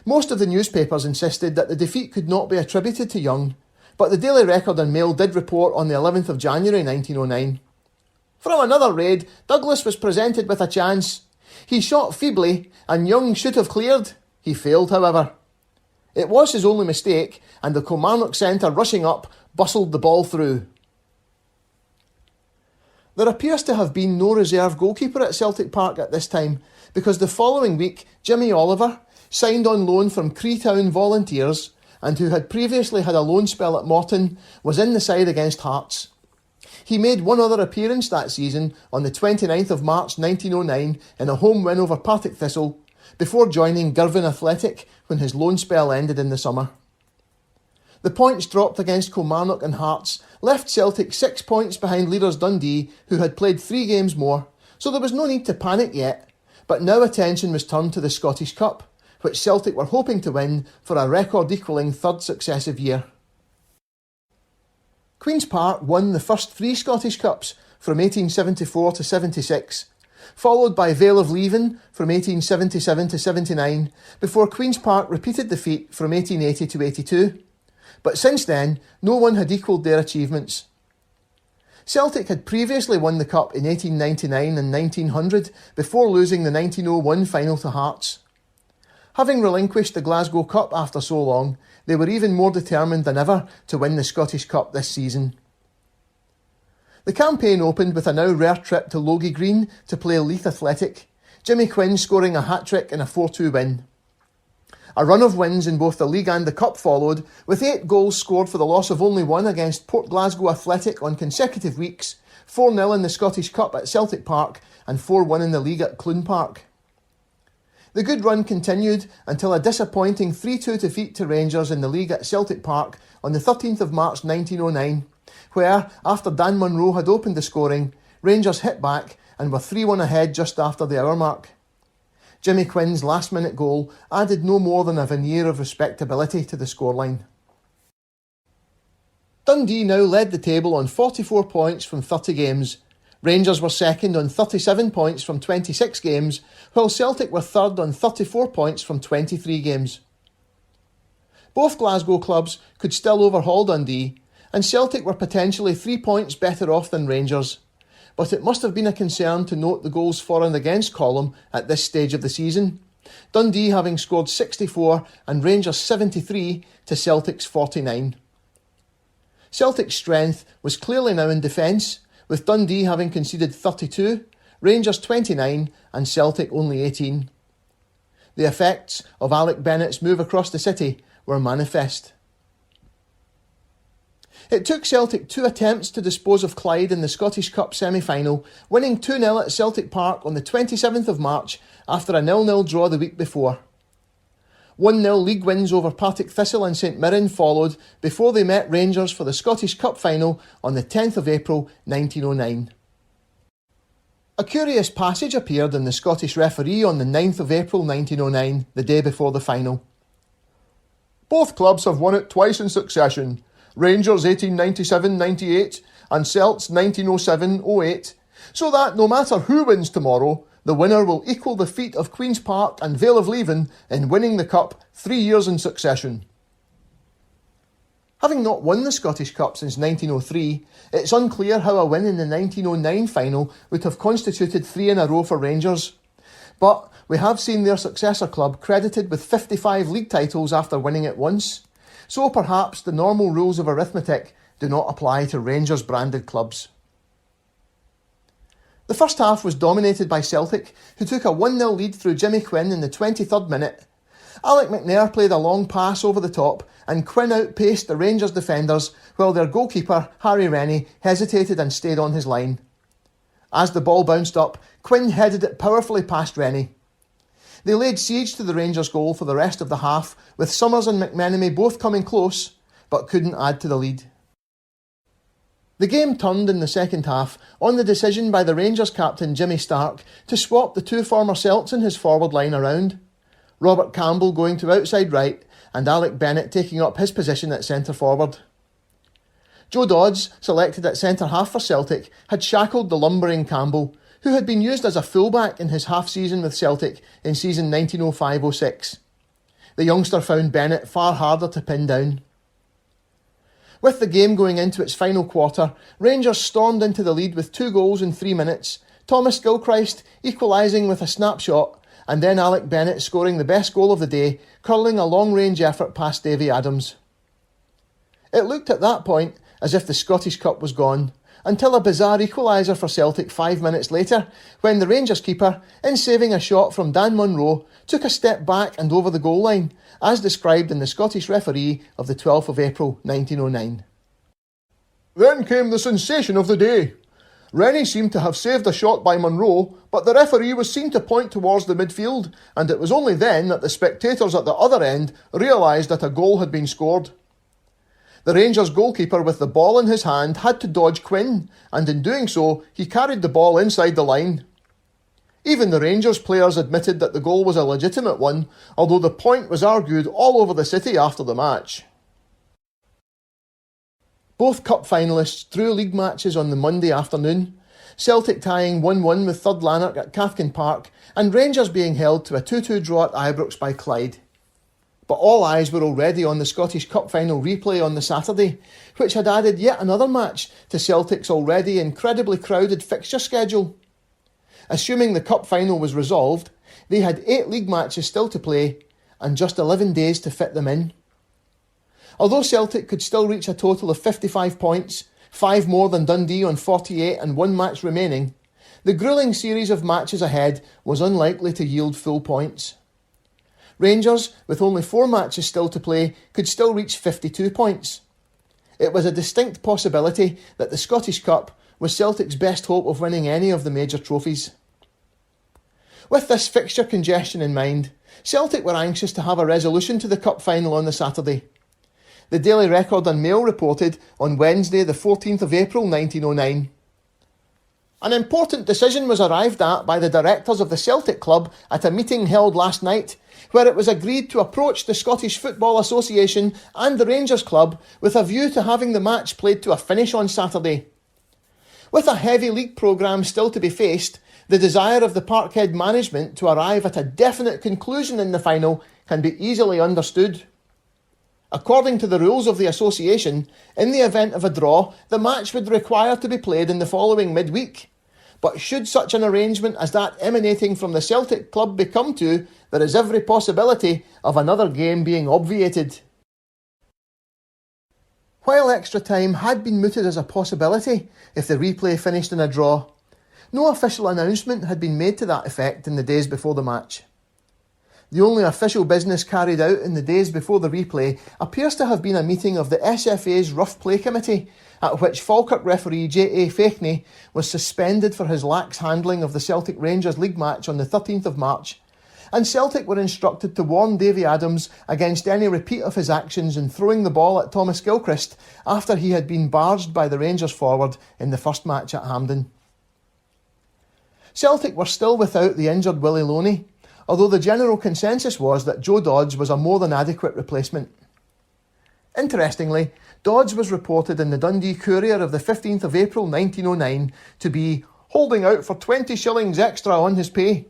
Most of the newspapers insisted that the defeat could not be attributed to Young, but the Daily Record and Mail did report on the 11th of January 1909. From another raid, Douglas was presented with a chance. He shot feebly, and Young should have cleared. He failed, however. It was his only mistake, and the Kilmarnock centre rushing up bustled the ball through. There appears to have been no reserve goalkeeper at Celtic Park at this time, because the following week Jimmy Oliver, signed on loan from Creetown Volunteers, and who had previously had a loan spell at Morton, was in the side against Hearts. He made one other appearance that season on the 29th of March 1909 in a home win over Partick Thistle, before joining Girvan Athletic when his loan spell ended in the summer. The points dropped against Kilmarnock and Hearts left Celtic 6 points behind leaders Dundee, who had played 3 games more, so there was no need to panic yet, but now attention was turned to the Scottish Cup, which Celtic were hoping to win for a record-equalling 3rd successive year. Queen's Park won the first 3 Scottish Cups from 1874 to 76, followed by Vale of Leven from 1877 to 79, before Queen's Park repeated the feat from 1880 to 82. But since then, no one had equalled their achievements. Celtic had previously won the Cup in 1899 and 1900 before losing the 1901 final to Hearts. Having relinquished the Glasgow Cup after so long, they were even more determined than ever to win the Scottish Cup this season. The campaign opened with a now rare trip to Logie Green to play Leith Athletic, Jimmy Quinn scoring a hat-trick in a 4-2 win. A run of wins in both the league and the cup followed, with 8 goals scored for the loss of only 1 against Port Glasgow Athletic on consecutive weeks, 4-0 in the Scottish Cup at Celtic Park and 4-1 in the league at Clune Park. The good run continued until a disappointing 3-2 defeat to Rangers in the league at Celtic Park on the 13th of March 1909, where, after Dan Munro had opened the scoring, Rangers hit back and were 3-1 ahead just after the hour mark. Jimmy Quinn's last-minute goal added no more than a veneer of respectability to the scoreline. Dundee now led the table on 44 points from 30 games. Rangers were second on 37 points from 26 games, while Celtic were third on 34 points from 23 games. Both Glasgow clubs could still overhaul Dundee, and Celtic were potentially 3 points better off than Rangers. But it must have been a concern to note the goals for and against column at this stage of the season, Dundee having scored 64 and Rangers 73 to Celtic's 49. Celtic's strength was clearly now in defence, with Dundee having conceded 32, Rangers 29 and Celtic only 18. The effects of Alec Bennett's move across the city were manifest. It took Celtic 2 attempts to dispose of Clyde in the Scottish Cup semi-final, winning 2-0 at Celtic Park on the 27th of March after a 0-0 draw the week before. 1-0 league wins over Partick Thistle and St Mirren followed before they met Rangers for the Scottish Cup final on the 10th of April 1909. A curious passage appeared in the Scottish Referee on the 9th of April 1909, the day before the final. Both clubs have won it twice in succession, Rangers 1897-98 and Celts 1907-08, so that no matter who wins tomorrow, the winner will equal the feat of Queen's Park and Vale of Leven in winning the Cup 3 years in succession. Having not won the Scottish Cup since 1903, it's unclear how a win in the 1909 final would have constituted 3 in a row for Rangers. But we have seen their successor club credited with 55 league titles after winning it once, so perhaps the normal rules of arithmetic do not apply to Rangers-branded clubs. The first half was dominated by Celtic, who took a 1-0 lead through Jimmy Quinn in the 23rd minute. Alec McNair played a long pass over the top and Quinn outpaced the Rangers defenders while their goalkeeper, Harry Rennie, hesitated and stayed on his line. As the ball bounced up, Quinn headed it powerfully past Rennie. They laid siege to the Rangers goal for the rest of the half, with Summers and McMenemy both coming close, but couldn't add to the lead. The game turned in the second half on the decision by the Rangers captain Jimmy Stark to swap the 2 former Celts in his forward line around, Robert Campbell going to outside right and Alec Bennett taking up his position at centre forward. Joe Dodds, selected at centre half for Celtic, had shackled the lumbering Campbell, who had been used as a fullback in his half-season with Celtic in season 1905-06. The youngster found Bennett far harder to pin down. With the game going into its final quarter, Rangers stormed into the lead with 2 goals in 3 minutes, Thomas Gilchrist equalising with a snapshot, and then Alec Bennett scoring the best goal of the day, curling a long-range effort past Davy Adams. It looked at that point as if the Scottish Cup was gone, until a bizarre equaliser for Celtic 5 minutes later, when the Rangers keeper, in saving a shot from Dan Munro, took a step back and over the goal line, as described in the Scottish Referee of the 12th of April 1909. Then came the sensation of the day. Rennie seemed to have saved a shot by Munro, but the referee was seen to point towards the midfield, and it was only then that the spectators at the other end realised that a goal had been scored. The Rangers goalkeeper with the ball in his hand had to dodge Quinn, and in doing so, he carried the ball inside the line. Even the Rangers players admitted that the goal was a legitimate one, although the point was argued all over the city after the match. Both cup finalists drew league matches on the Monday afternoon, Celtic tying 1-1 with Third Lanark at Cathkin Park, and Rangers being held to a 2-2 draw at Ibrox by Clyde. But all eyes were already on the Scottish Cup final replay on the Saturday, which had added yet another match to Celtic's already incredibly crowded fixture schedule. Assuming the Cup final was resolved, they had 8 league matches still to play, and just 11 days to fit them in. Although Celtic could still reach a total of 55 points, 5 more than Dundee on 48 and 1 match remaining, the gruelling series of matches ahead was unlikely to yield full points. Rangers, with only 4 matches still to play, could still reach 52 points. It was a distinct possibility that the Scottish Cup was Celtic's best hope of winning any of the major trophies. With this fixture congestion in mind, Celtic were anxious to have a resolution to the Cup final on the Saturday. The Daily Record and Mail reported on Wednesday the 14th of April 1909. An important decision was arrived at by the directors of the Celtic Club at a meeting held last night, where it was agreed to approach the Scottish Football Association and the Rangers Club with a view to having the match played to a finish on Saturday. With a heavy league programme still to be faced, the desire of the Parkhead management to arrive at a definite conclusion in the final can be easily understood. According to the rules of the association, in the event of a draw, the match would require to be played in the following midweek. But should such an arrangement as that emanating from the Celtic club be come to, there is every possibility of another game being obviated. While extra time had been mooted as a possibility if the replay finished in a draw, no official announcement had been made to that effect in the days before the match. The only official business carried out in the days before the replay appears to have been a meeting of the SFA's Rough Play Committee, at which Falkirk referee J.A. Fakeney was suspended for his lax handling of the Celtic Rangers League match on the 13th of March, and Celtic were instructed to warn Davy Adams against any repeat of his actions in throwing the ball at Thomas Gilchrist after he had been barged by the Rangers forward in the first match at Hampden. Celtic were still without the injured Willie Loney, although the general consensus was that Joe Dodds was a more than adequate replacement. Interestingly, Dodds was reported in the Dundee Courier of the 15th of April 1909 to be holding out for 20 shillings extra on his pay.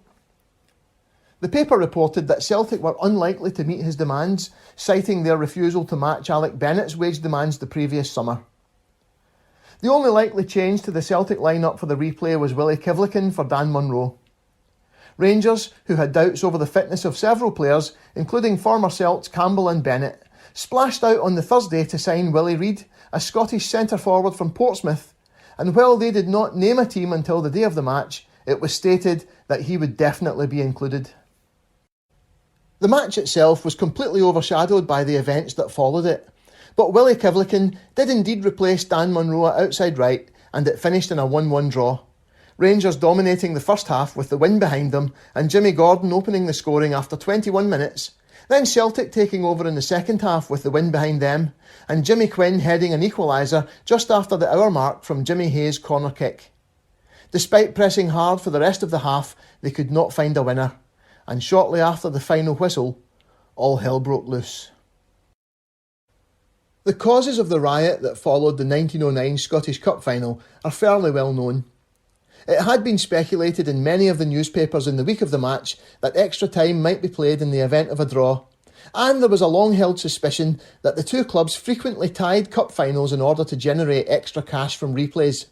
The paper reported that Celtic were unlikely to meet his demands, citing their refusal to match Alec Bennett's wage demands the previous summer. The only likely change to the Celtic lineup for the replay was Willie Kivlikin for Dan Munro. Rangers, who had doubts over the fitness of several players, including former Celts Campbell and Bennett, splashed out on the Thursday to sign Willie Reid, a Scottish centre-forward from Portsmouth, and while they did not name a team until the day of the match, it was stated that he would definitely be included. The match itself was completely overshadowed by the events that followed it, but Willie Kivlikin did indeed replace Dan Munro at outside right, and it finished in a 1-1 draw. Rangers dominating the first half with the wind behind them, and Jimmy Gordon opening the scoring after 21 minutes, then Celtic taking over in the second half with the wind behind them, and Jimmy Quinn heading an equaliser just after the hour mark from Jimmy Hayes' corner kick. Despite pressing hard for the rest of the half, they could not find a winner, and shortly after the final whistle, all hell broke loose. The causes of the riot that followed the 1909 Scottish Cup final are fairly well known. It had been speculated in many of the newspapers in the week of the match that extra time might be played in the event of a draw, and there was a long-held suspicion that the two clubs frequently tied cup finals in order to generate extra cash from replays.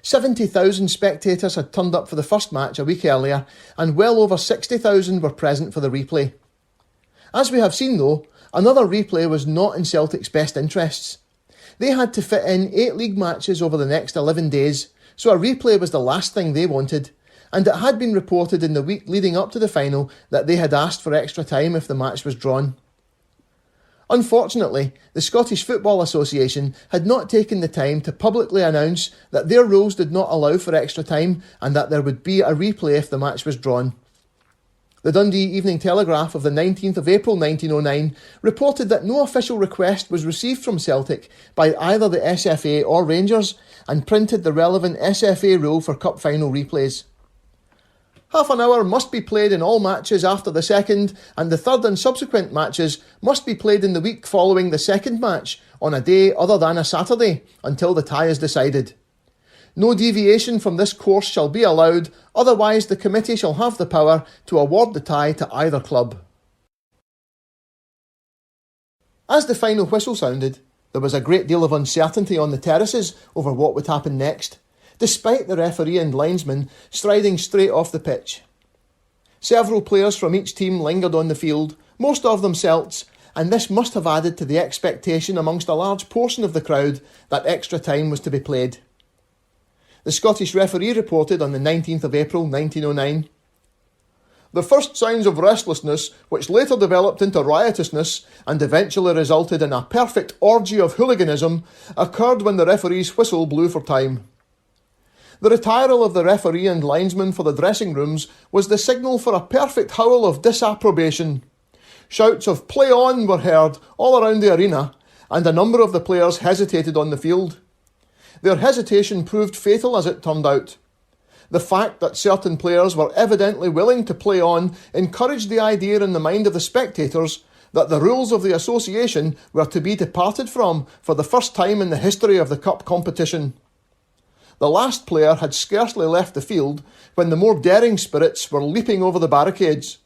70,000 spectators had turned up for the first match a week earlier, and well over 60,000 were present for the replay. As we have seen though, another replay was not in Celtic's best interests. They had to fit in 8 league matches over the next 11 days, so a replay was the last thing they wanted, and it had been reported in the week leading up to the final that they had asked for extra time if the match was drawn. Unfortunately, the Scottish Football Association had not taken the time to publicly announce that their rules did not allow for extra time and that there would be a replay if the match was drawn. The Dundee Evening Telegraph of the 19th of April 1909 reported that no official request was received from Celtic by either the SFA or Rangers, and printed the relevant SFA rule for cup final replays. Half an hour must be played in all matches after the second, and the third and subsequent matches must be played in the week following the second match on a day other than a Saturday until the tie is decided. No deviation from this course shall be allowed, otherwise the committee shall have the power to award the tie to either club. As the final whistle sounded, there was a great deal of uncertainty on the terraces over what would happen next, despite the referee and linesman striding straight off the pitch. Several players from each team lingered on the field, most of them Celts, and this must have added to the expectation amongst a large portion of the crowd that extra time was to be played. The Scottish referee reported on the 19th of April 1909, "The first signs of restlessness, which later developed into riotousness and eventually resulted in a perfect orgy of hooliganism, occurred when the referee's whistle blew for time. The retiral of the referee and linesman for the dressing rooms was the signal for a perfect howl of disapprobation. Shouts of 'play on' were heard all around the arena, and a number of the players hesitated on the field. Their hesitation proved fatal as it turned out. The fact that certain players were evidently willing to play on encouraged the idea in the mind of the spectators that the rules of the association were to be departed from for the first time in the history of the cup competition. The last player had scarcely left the field when the more daring spirits were leaping over the barricades.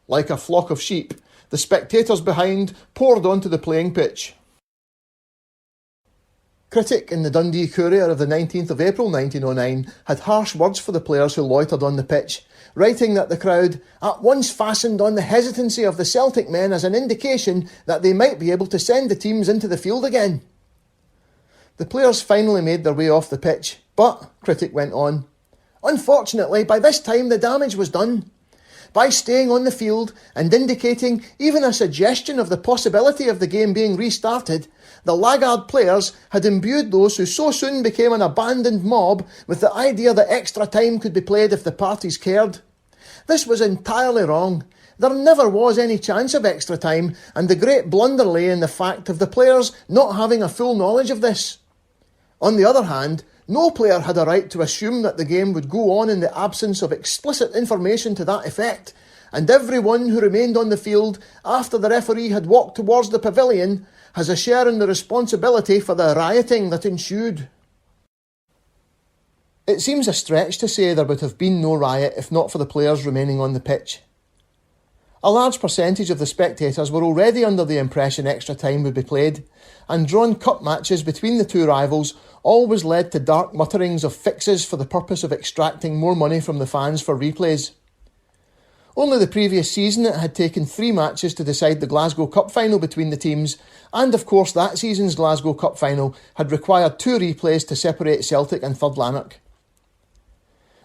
Like a flock of sheep, the spectators behind poured onto the playing pitch." Critic in the Dundee Courier of the 19th of April 1909 had harsh words for the players who loitered on the pitch, writing that the crowd at once fastened on the hesitancy of the Celtic men as an indication that they might be able to send the teams into the field again. The players finally made their way off the pitch, but, Critic went on, unfortunately, by this time the damage was done. By staying on the field and indicating even a suggestion of the possibility of the game being restarted, the laggard players had imbued those who so soon became an abandoned mob with the idea that extra time could be played if the parties cared. This was entirely wrong. There never was any chance of extra time, and the great blunder lay in the fact of the players not having a full knowledge of this. On the other hand, no player had a right to assume that the game would go on in the absence of explicit information to that effect, and everyone who remained on the field after the referee had walked towards the pavilion has a share in the responsibility for the rioting that ensued. It seems a stretch to say there would have been no riot if not for the players remaining on the pitch. A large percentage of the spectators were already under the impression extra time would be played, and drawn cup matches between the two rivals always led to dark mutterings of fixes for the purpose of extracting more money from the fans for replays. Only the previous season it had taken 3 matches to decide the Glasgow Cup final between the teams, and of course that season's Glasgow Cup final had required 2 replays to separate Celtic and Third Lanark.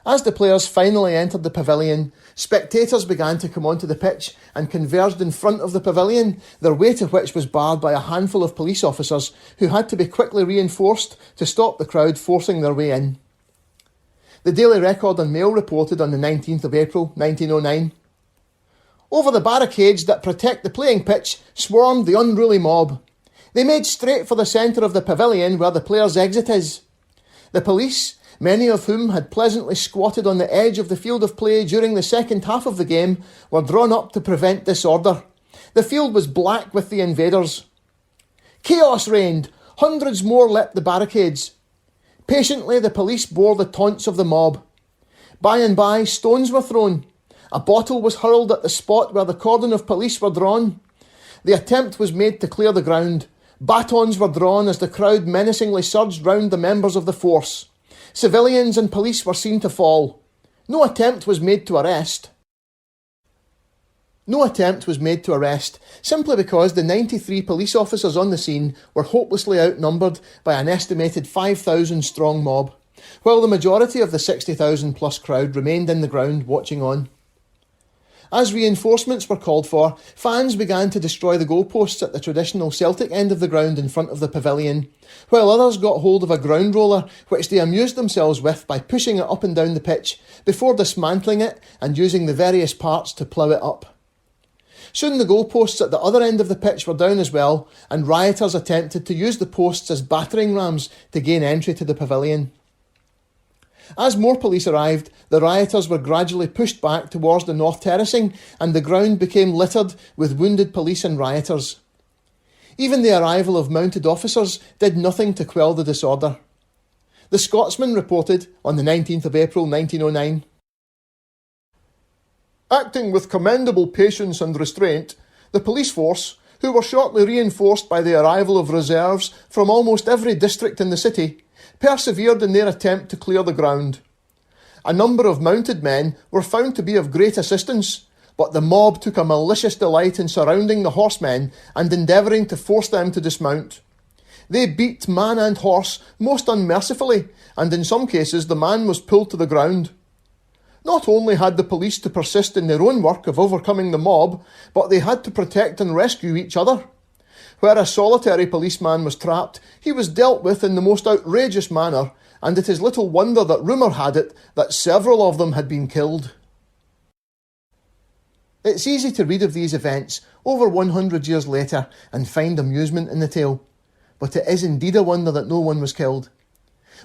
As the players finally entered the pavilion, spectators began to come onto the pitch and converged in front of the pavilion, their way to which was barred by a handful of police officers who had to be quickly reinforced to stop the crowd forcing their way in. The Daily Record and Mail reported on the 19th of April 1909, "Over the barricades that protect the playing pitch swarmed the unruly mob. They made straight for the centre of the pavilion where the players' exit is. The police, many of whom had pleasantly squatted on the edge of the field of play during the second half of the game, were drawn up to prevent disorder. The field was black with the invaders. Chaos reigned. Hundreds more leapt the barricades. Patiently the police bore the taunts of the mob. By and by stones were thrown. A bottle was hurled at the spot where the cordon of police were drawn. The attempt was made to clear the ground. Batons were drawn as the crowd menacingly surged round the members of the force. Civilians and police were seen to fall. No attempt was made to arrest, simply because the 93 police officers on the scene were hopelessly outnumbered by an estimated 5,000 strong mob, while the majority of the 60,000 plus crowd remained in the ground watching on. As reinforcements were called for, fans began to destroy the goalposts at the traditional Celtic end of the ground in front of the pavilion, while others got hold of a ground roller which they amused themselves with by pushing it up and down the pitch before dismantling it and using the various parts to plough it up. Soon the goalposts at the other end of the pitch were down as well, and rioters attempted to use the posts as battering rams to gain entry to the pavilion. As more police arrived, the rioters were gradually pushed back towards the north terracing, and the ground became littered with wounded police and rioters. Even the arrival of mounted officers did nothing to quell the disorder. The Scotsman reported on the 19th of April 1909, "Acting with commendable patience and restraint, the police force, who were shortly reinforced by the arrival of reserves from almost every district in the city, persevered in their attempt to clear the ground. A number of mounted men were found to be of great assistance, but the mob took a malicious delight in surrounding the horsemen and endeavouring to force them to dismount. They beat man and horse most unmercifully, and in some cases the man was pulled to the ground. Not only had the police to persist in their own work of overcoming the mob, but they had to protect and rescue each other. Where a solitary policeman was trapped, he was dealt with in the most outrageous manner, and it is little wonder that rumour had it that several of them had been killed." It's easy to read of these events over 100 years later and find amusement in the tale, but it is indeed a wonder that no one was killed.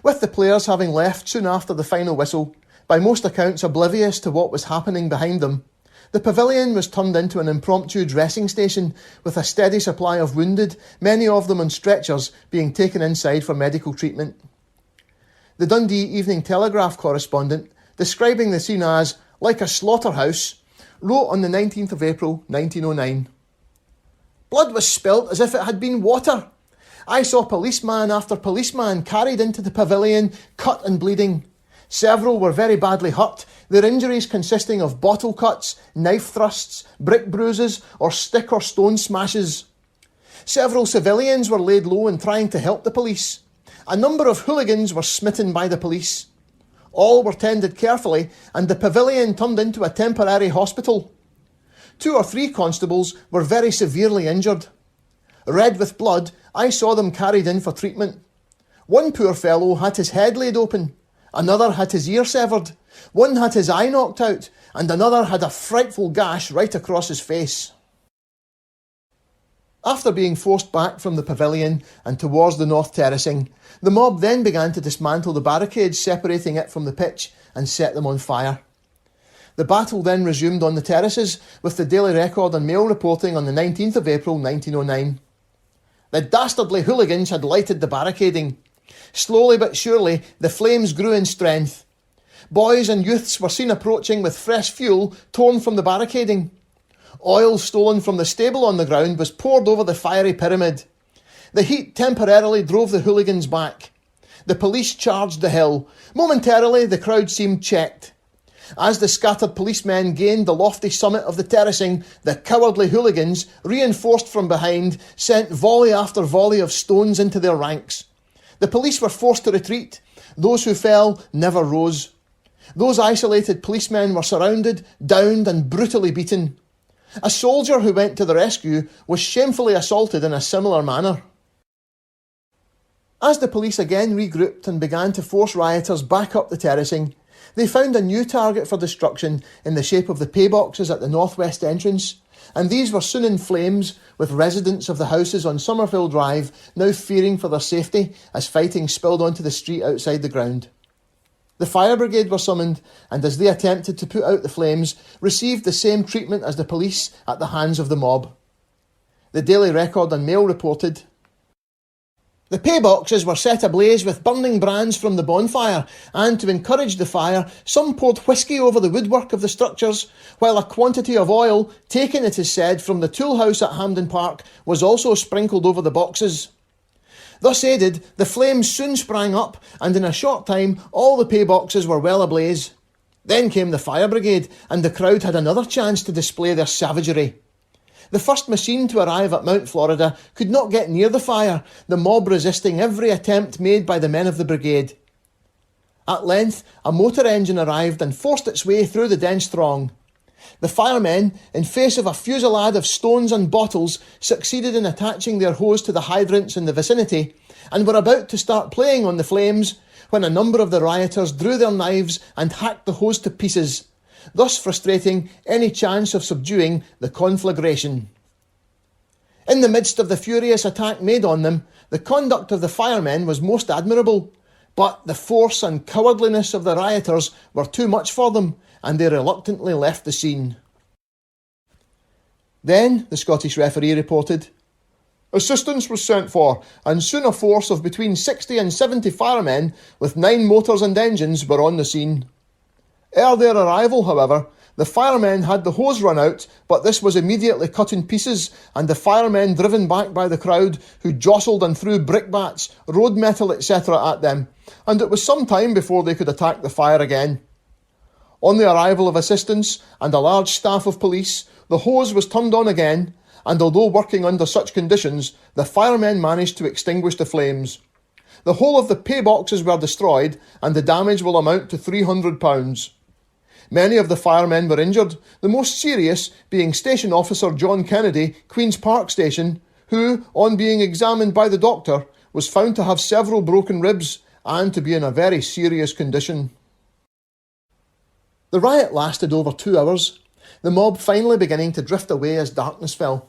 With the players having left soon after the final whistle, by most accounts oblivious to what was happening behind them, the pavilion was turned into an impromptu dressing station with a steady supply of wounded, many of them on stretchers, being taken inside for medical treatment. The Dundee Evening Telegraph correspondent, describing the scene as "like a slaughterhouse," wrote on the 19th of April 1909, "Blood was spilt as if it had been water. I saw policeman after policeman carried into the pavilion, cut and bleeding. Several were very badly hurt, their injuries consisting of bottle cuts, knife thrusts, brick bruises, or stick or stone smashes. Several civilians were laid low in trying to help the police. A number of hooligans were smitten by the police. All were tended carefully, and the pavilion turned into a temporary hospital. 2 or 3 constables were very severely injured. Red with blood, I saw them carried in for treatment. One poor fellow had his head laid open, another had his ear severed, one had his eye knocked out, and another had a frightful gash right across his face. After being forced back from the pavilion and towards the north terracing, the mob then began to dismantle the barricades separating it from the pitch and set them on fire. The battle then resumed on the terraces, with the Daily Record and Mail reporting on the 19th of April 1909. The dastardly hooligans had lighted the barricading. Slowly but surely, the flames grew in strength. Boys and youths were seen approaching with fresh fuel torn from the barricading. Oil stolen from the stable on the ground was poured over the fiery pyramid. The heat temporarily drove the hooligans back. The police charged the hill. Momentarily, the crowd seemed checked. As the scattered policemen gained the lofty summit of the terracing, the cowardly hooligans, reinforced from behind, sent volley after volley of stones into their ranks. The police were forced to retreat. Those who fell never rose. Those isolated policemen were surrounded, downed and brutally beaten. A soldier who went to the rescue was shamefully assaulted in a similar manner. As the police again regrouped and began to force rioters back up the terracing, they found a new target for destruction in the shape of the pay boxes at the northwest entrance, and these were soon in flames, with residents of the houses on Somerville Drive now fearing for their safety as fighting spilled onto the street outside the ground. The fire brigade were summoned, and as they attempted to put out the flames, received the same treatment as the police at the hands of the mob. The Daily Record and Mail reported, "The pay boxes were set ablaze with burning brands from the bonfire, and to encourage the fire, some poured whisky over the woodwork of the structures, while a quantity of oil, taken, it is said, from the tool house at Hampden Park, was also sprinkled over the boxes. Thus aided, the flames soon sprang up, and in a short time all the pay boxes were well ablaze. Then came the fire brigade, and the crowd had another chance to display their savagery. The first machine to arrive at Mount Florida could not get near the fire, the mob resisting every attempt made by the men of the brigade. At length, a motor engine arrived and forced its way through the dense throng. The firemen, in face of a fusillade of stones and bottles, succeeded in attaching their hose to the hydrants in the vicinity, and were about to start playing on the flames, when a number of the rioters drew their knives and hacked the hose to pieces, thus frustrating any chance of subduing the conflagration. In the midst of the furious attack made on them, the conduct of the firemen was most admirable, but the force and cowardliness of the rioters were too much for them, and they reluctantly left the scene." Then, the Scottish referee reported, "Assistance was sent for, and soon a force of between 60 and 70 firemen, with 9 motors and engines, were on the scene. Ere their arrival, however, the firemen had the hose run out, but this was immediately cut in pieces, and the firemen driven back by the crowd, who jostled and threw brickbats, road metal, etc. at them, and it was some time before they could attack the fire again. On the arrival of assistance and a large staff of police, the hose was turned on again, and although working under such conditions, the firemen managed to extinguish the flames. The whole of the pay boxes were destroyed, and the damage will amount to £300. Many of the firemen were injured, the most serious being Station Officer John Kennedy, Queen's Park Station, who, on being examined by the doctor, was found to have several broken ribs and to be in a very serious condition." The riot lasted over 2 hours, the mob finally beginning to drift away as darkness fell.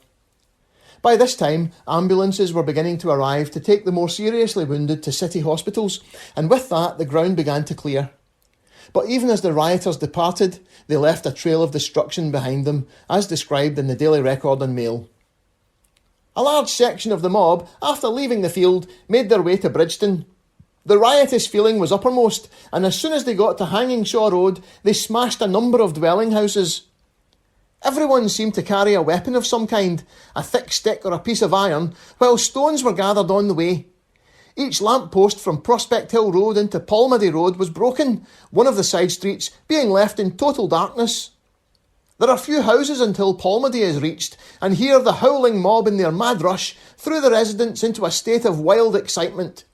By this time, ambulances were beginning to arrive to take the more seriously wounded to city hospitals, and with that the ground began to clear. But even as the rioters departed, they left a trail of destruction behind them, as described in the Daily Record and Mail. "A large section of the mob, after leaving the field, made their way to Bridgeton. The riotous feeling was uppermost, and as soon as they got to Hanging Shaw Road, they smashed a number of dwelling houses. Everyone seemed to carry a weapon of some kind, a thick stick or a piece of iron, while stones were gathered on the way. Each lamp post from Prospect Hill Road into Palmady Road was broken, one of the side streets being left in total darkness. There are few houses until Palmady is reached, and here the howling mob in their mad rush threw the residents into a state of wild excitement.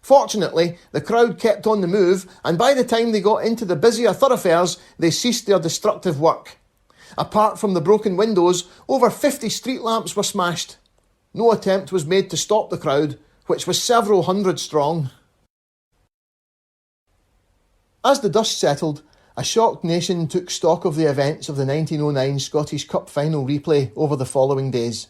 Fortunately, the crowd kept on the move, and by the time they got into the busier thoroughfares, they ceased their destructive work. Apart from the broken windows, over 50 street lamps were smashed. No attempt was made to stop the crowd, which was several hundred strong. As the dust settled, a shocked nation took stock of the events of the 1909 Scottish Cup final replay over the following days.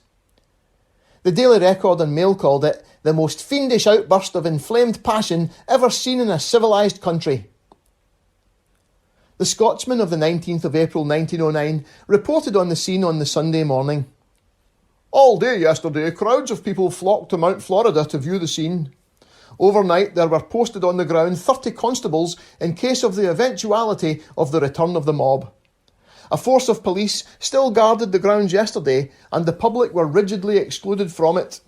The Daily Record and Mail called it the most fiendish outburst of inflamed passion ever seen in a civilised country. The Scotsman of the 19th of April 1909 reported on the scene on the Sunday morning. All day yesterday, crowds of people flocked to Mount Florida to view the scene. Overnight, there were posted on the ground 30 constables in case of the eventuality of the return of the mob. A force of police still guarded the grounds yesterday, and the public were rigidly excluded from it.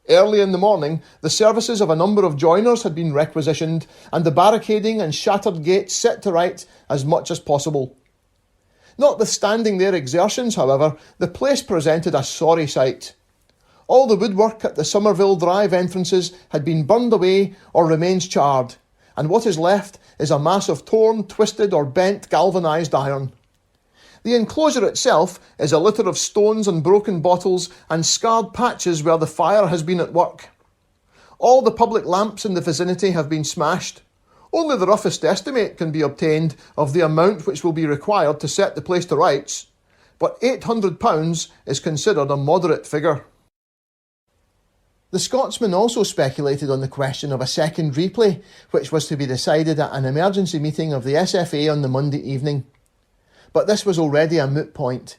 Early in the morning, the services of a number of joiners had been requisitioned, and the barricading and shattered gates set to right as much as possible. Notwithstanding their exertions, however, the place presented a sorry sight. All the woodwork at the Somerville Drive entrances had been burned away or remains charred, and what is left is a mass of torn, twisted or bent galvanised iron. The enclosure itself is a litter of stones and broken bottles and scarred patches where the fire has been at work. All the public lamps in the vicinity have been smashed. Only the roughest estimate can be obtained of the amount which will be required to set the place to rights, but £800 is considered a moderate figure. The Scotsman also speculated on the question of a second replay, which was to be decided at an emergency meeting of the SFA on the Monday evening. But this was already a moot point.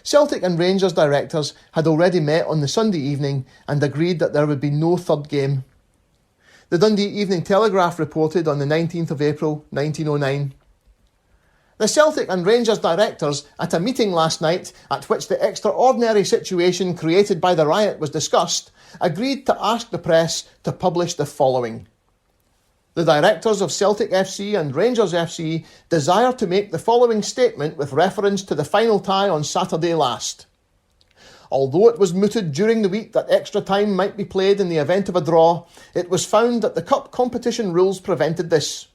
Celtic and Rangers directors had already met on the Sunday evening and agreed that there would be no third game. The Dundee Evening Telegraph reported on the 19th of April 1909. The Celtic and Rangers directors, at a meeting last night at which the extraordinary situation created by the riot was discussed, agreed to ask the press to publish the following. The directors of Celtic FC and Rangers FC desire to make the following statement with reference to the final tie on Saturday last. Although it was mooted during the week that extra time might be played in the event of a draw, it was found that the Cup competition rules prevented this.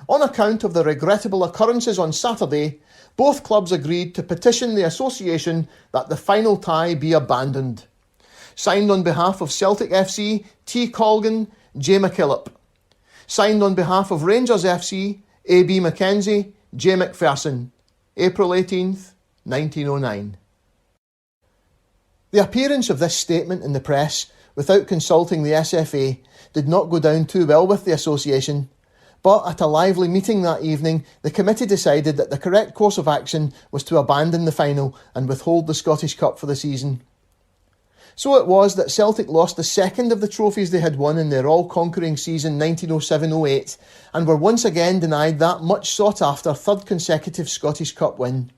On account of the regrettable occurrences on Saturday, both clubs agreed to petition the association that the final tie be abandoned. Signed on behalf of Celtic FC, T. Colgan, J. McKillop. Signed on behalf of Rangers FC, A.B. Mackenzie, J. McPherson. April 18th, 1909. The appearance of this statement in the press, without consulting the SFA, did not go down too well with the association. But at a lively meeting that evening, the committee decided that the correct course of action was to abandon the final and withhold the Scottish Cup for the season. So it was that Celtic lost the second of the trophies they had won in their all-conquering season 1907-08 and were once again denied that much sought-after third consecutive Scottish Cup win.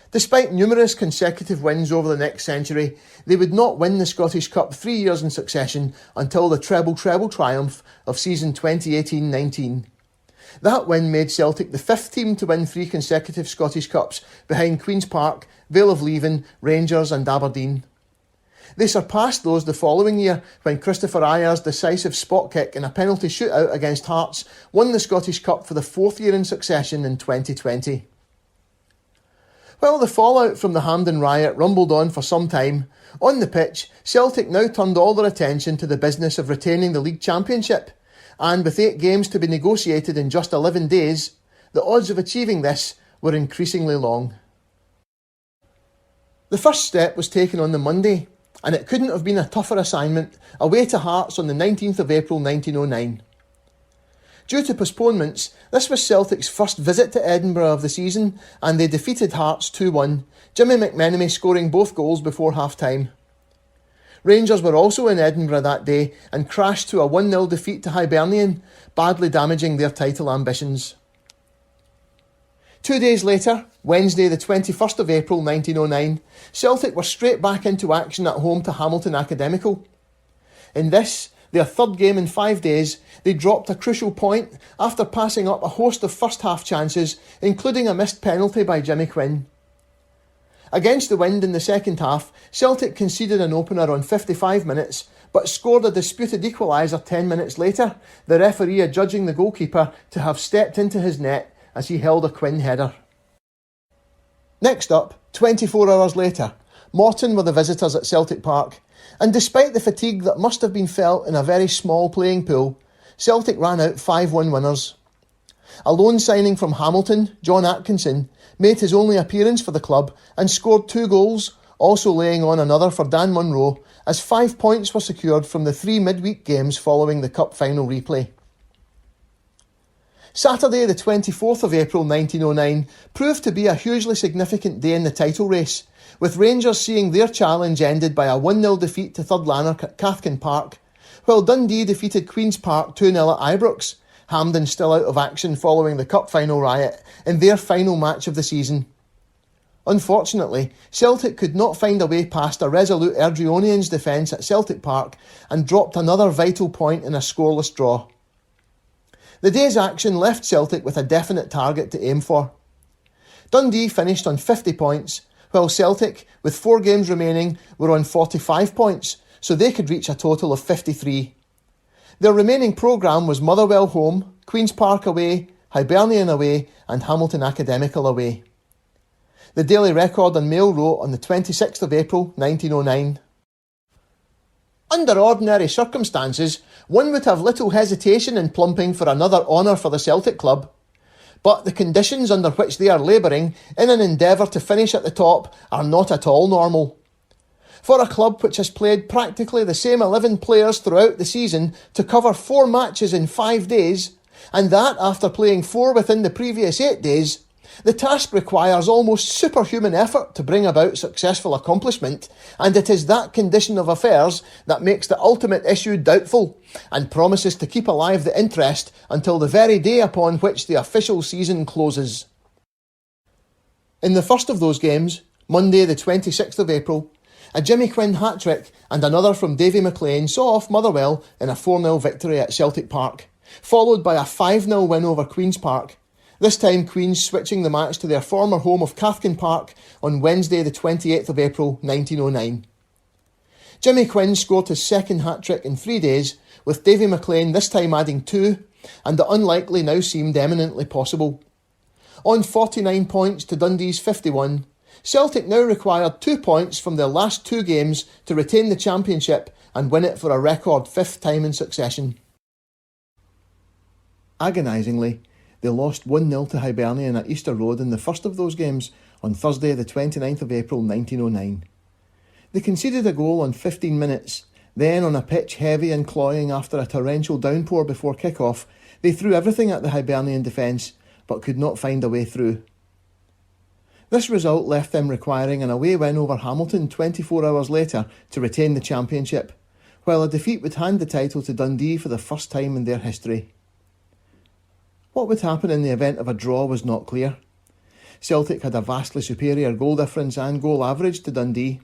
Despite numerous consecutive wins over the next century, they would not win the Scottish Cup 3 years in succession until the treble-treble triumph of season 2018-19. That win made Celtic the fifth team to win 3 consecutive Scottish Cups, behind Queen's Park, Vale of Leven, Rangers and Aberdeen. They surpassed those the following year when Christopher Ayer's decisive spot kick in a penalty shootout against Hearts won the Scottish Cup for the 4th year in succession in 2020. While the fallout from the Hampden riot rumbled on for some time, on the pitch, Celtic now turned all their attention to the business of retaining the league championship, and with 8 games to be negotiated in just 11 days, the odds of achieving this were increasingly long. The first step was taken on the Monday, and it couldn't have been a tougher assignment, away to Hearts on the 19th of April 1909. Due to postponements, this was Celtic's first visit to Edinburgh of the season, and they defeated Hearts 2-1, Jimmy McMenemy scoring both goals before half-time. Rangers were also in Edinburgh that day and crashed to a 1-0 defeat to Hibernian, badly damaging their title ambitions. 2 days later, Wednesday the 21st of April 1909, Celtic were straight back into action at home to Hamilton Academical. In this, their third game in 5 days, they dropped a crucial point after passing up a host of first-half chances, including a missed penalty by Jimmy Quinn. Against the wind in the second half, Celtic conceded an opener on 55 minutes, but scored a disputed equaliser 10 minutes later, the referee adjudging the goalkeeper to have stepped into his net as he held a Quinn header. Next up, 24 hours later, Morton were the visitors at Celtic Park, and despite the fatigue that must have been felt in a very small playing pool, Celtic ran out 5-1 winners. A loan signing from Hamilton, John Atkinson, made his only appearance for the club and scored 2 goals, also laying on another for Dan Munro, as 5 points were secured from the 3 midweek games following the cup final replay. Saturday the 24th of April 1909 proved to be a hugely significant day in the title race, with Rangers seeing their challenge ended by a 1-0 defeat to third Lanark at Cathkin Park, while Dundee defeated Queen's Park 2-0 at Ibrox, Hampden still out of action following the cup final riot in their final match of the season. Unfortunately, Celtic could not find a way past a resolute Erdrionians defence at Celtic Park and dropped another vital point in a scoreless draw. The day's action left Celtic with a definite target to aim for. Dundee finished on 50 points, while Celtic, with 4 games remaining, were on 45 points, so they could reach a total of 53. Their remaining programme was Motherwell home, Queen's Park away, Hibernian away and Hamilton Academical away. The Daily Record and Mail wrote on the 26th of April 1909, "Under ordinary circumstances, one would have little hesitation in plumping for another honour for the Celtic club. But the conditions under which they are labouring in an endeavour to finish at the top are not at all normal. For a club which has played practically the same 11 players throughout the season to cover 4 matches in 5 days, and that after playing 4 within the previous 8 days, the task requires almost superhuman effort to bring about successful accomplishment, and it is that condition of affairs that makes the ultimate issue doubtful, and promises to keep alive the interest until the very day upon which the official season closes." In the first of those games, Monday the 26th of April, a Jimmy Quinn hat-trick and another from Davy McLean saw off Motherwell in a 4-0 victory at Celtic Park, followed by a 5-0 win over Queen's Park, this time Queens switching the match to their former home of Cathkin Park on Wednesday the 28th of April 1909. Jimmy Quinn scored his second hat-trick in 3 days, with Davy McLean this time adding 2, and the unlikely now seemed eminently possible. On 49 points to Dundee's 51, Celtic now required 2 points from their last 2 games to retain the championship and win it for a record 5th time in succession. Agonisingly, they lost 1-0 to Hibernian at Easter Road in the first of those games on Thursday the 29th of April 1909. They conceded a goal on 15 minutes, then on a pitch heavy and cloying after a torrential downpour before kick-off, they threw everything at the Hibernian defence but could not find a way through. This result left them requiring an away win over Hamilton 24 hours later to retain the championship, while a defeat would hand the title to Dundee for the first time in their history. What would happen in the event of a draw was not clear. Celtic had a vastly superior goal difference and goal average to Dundee,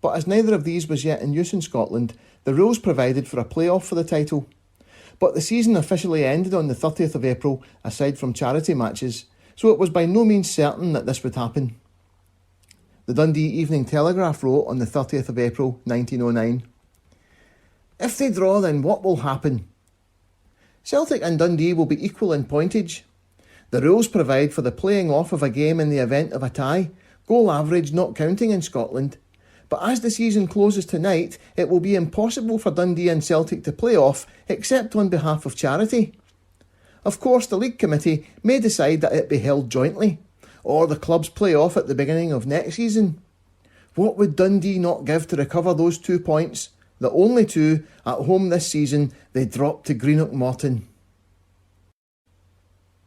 but as neither of these was yet in use in Scotland, the rules provided for a play-off for the title. But the season officially ended on the 30th of April, aside from charity matches, so it was by no means certain that this would happen. The Dundee Evening Telegraph wrote on the 30th of April 1909, "If they draw, then what will happen? Celtic and Dundee will be equal in pointage. The rules provide for the playing off of a game in the event of a tie, goal average not counting in Scotland. But as the season closes tonight, it will be impossible for Dundee and Celtic to play off except on behalf of charity. Of course, the League Committee may decide that it be held jointly, or the clubs play off at the beginning of next season. What would Dundee not give to recover those 2 points, the only 2 at home this season they dropped to Greenock Morton?"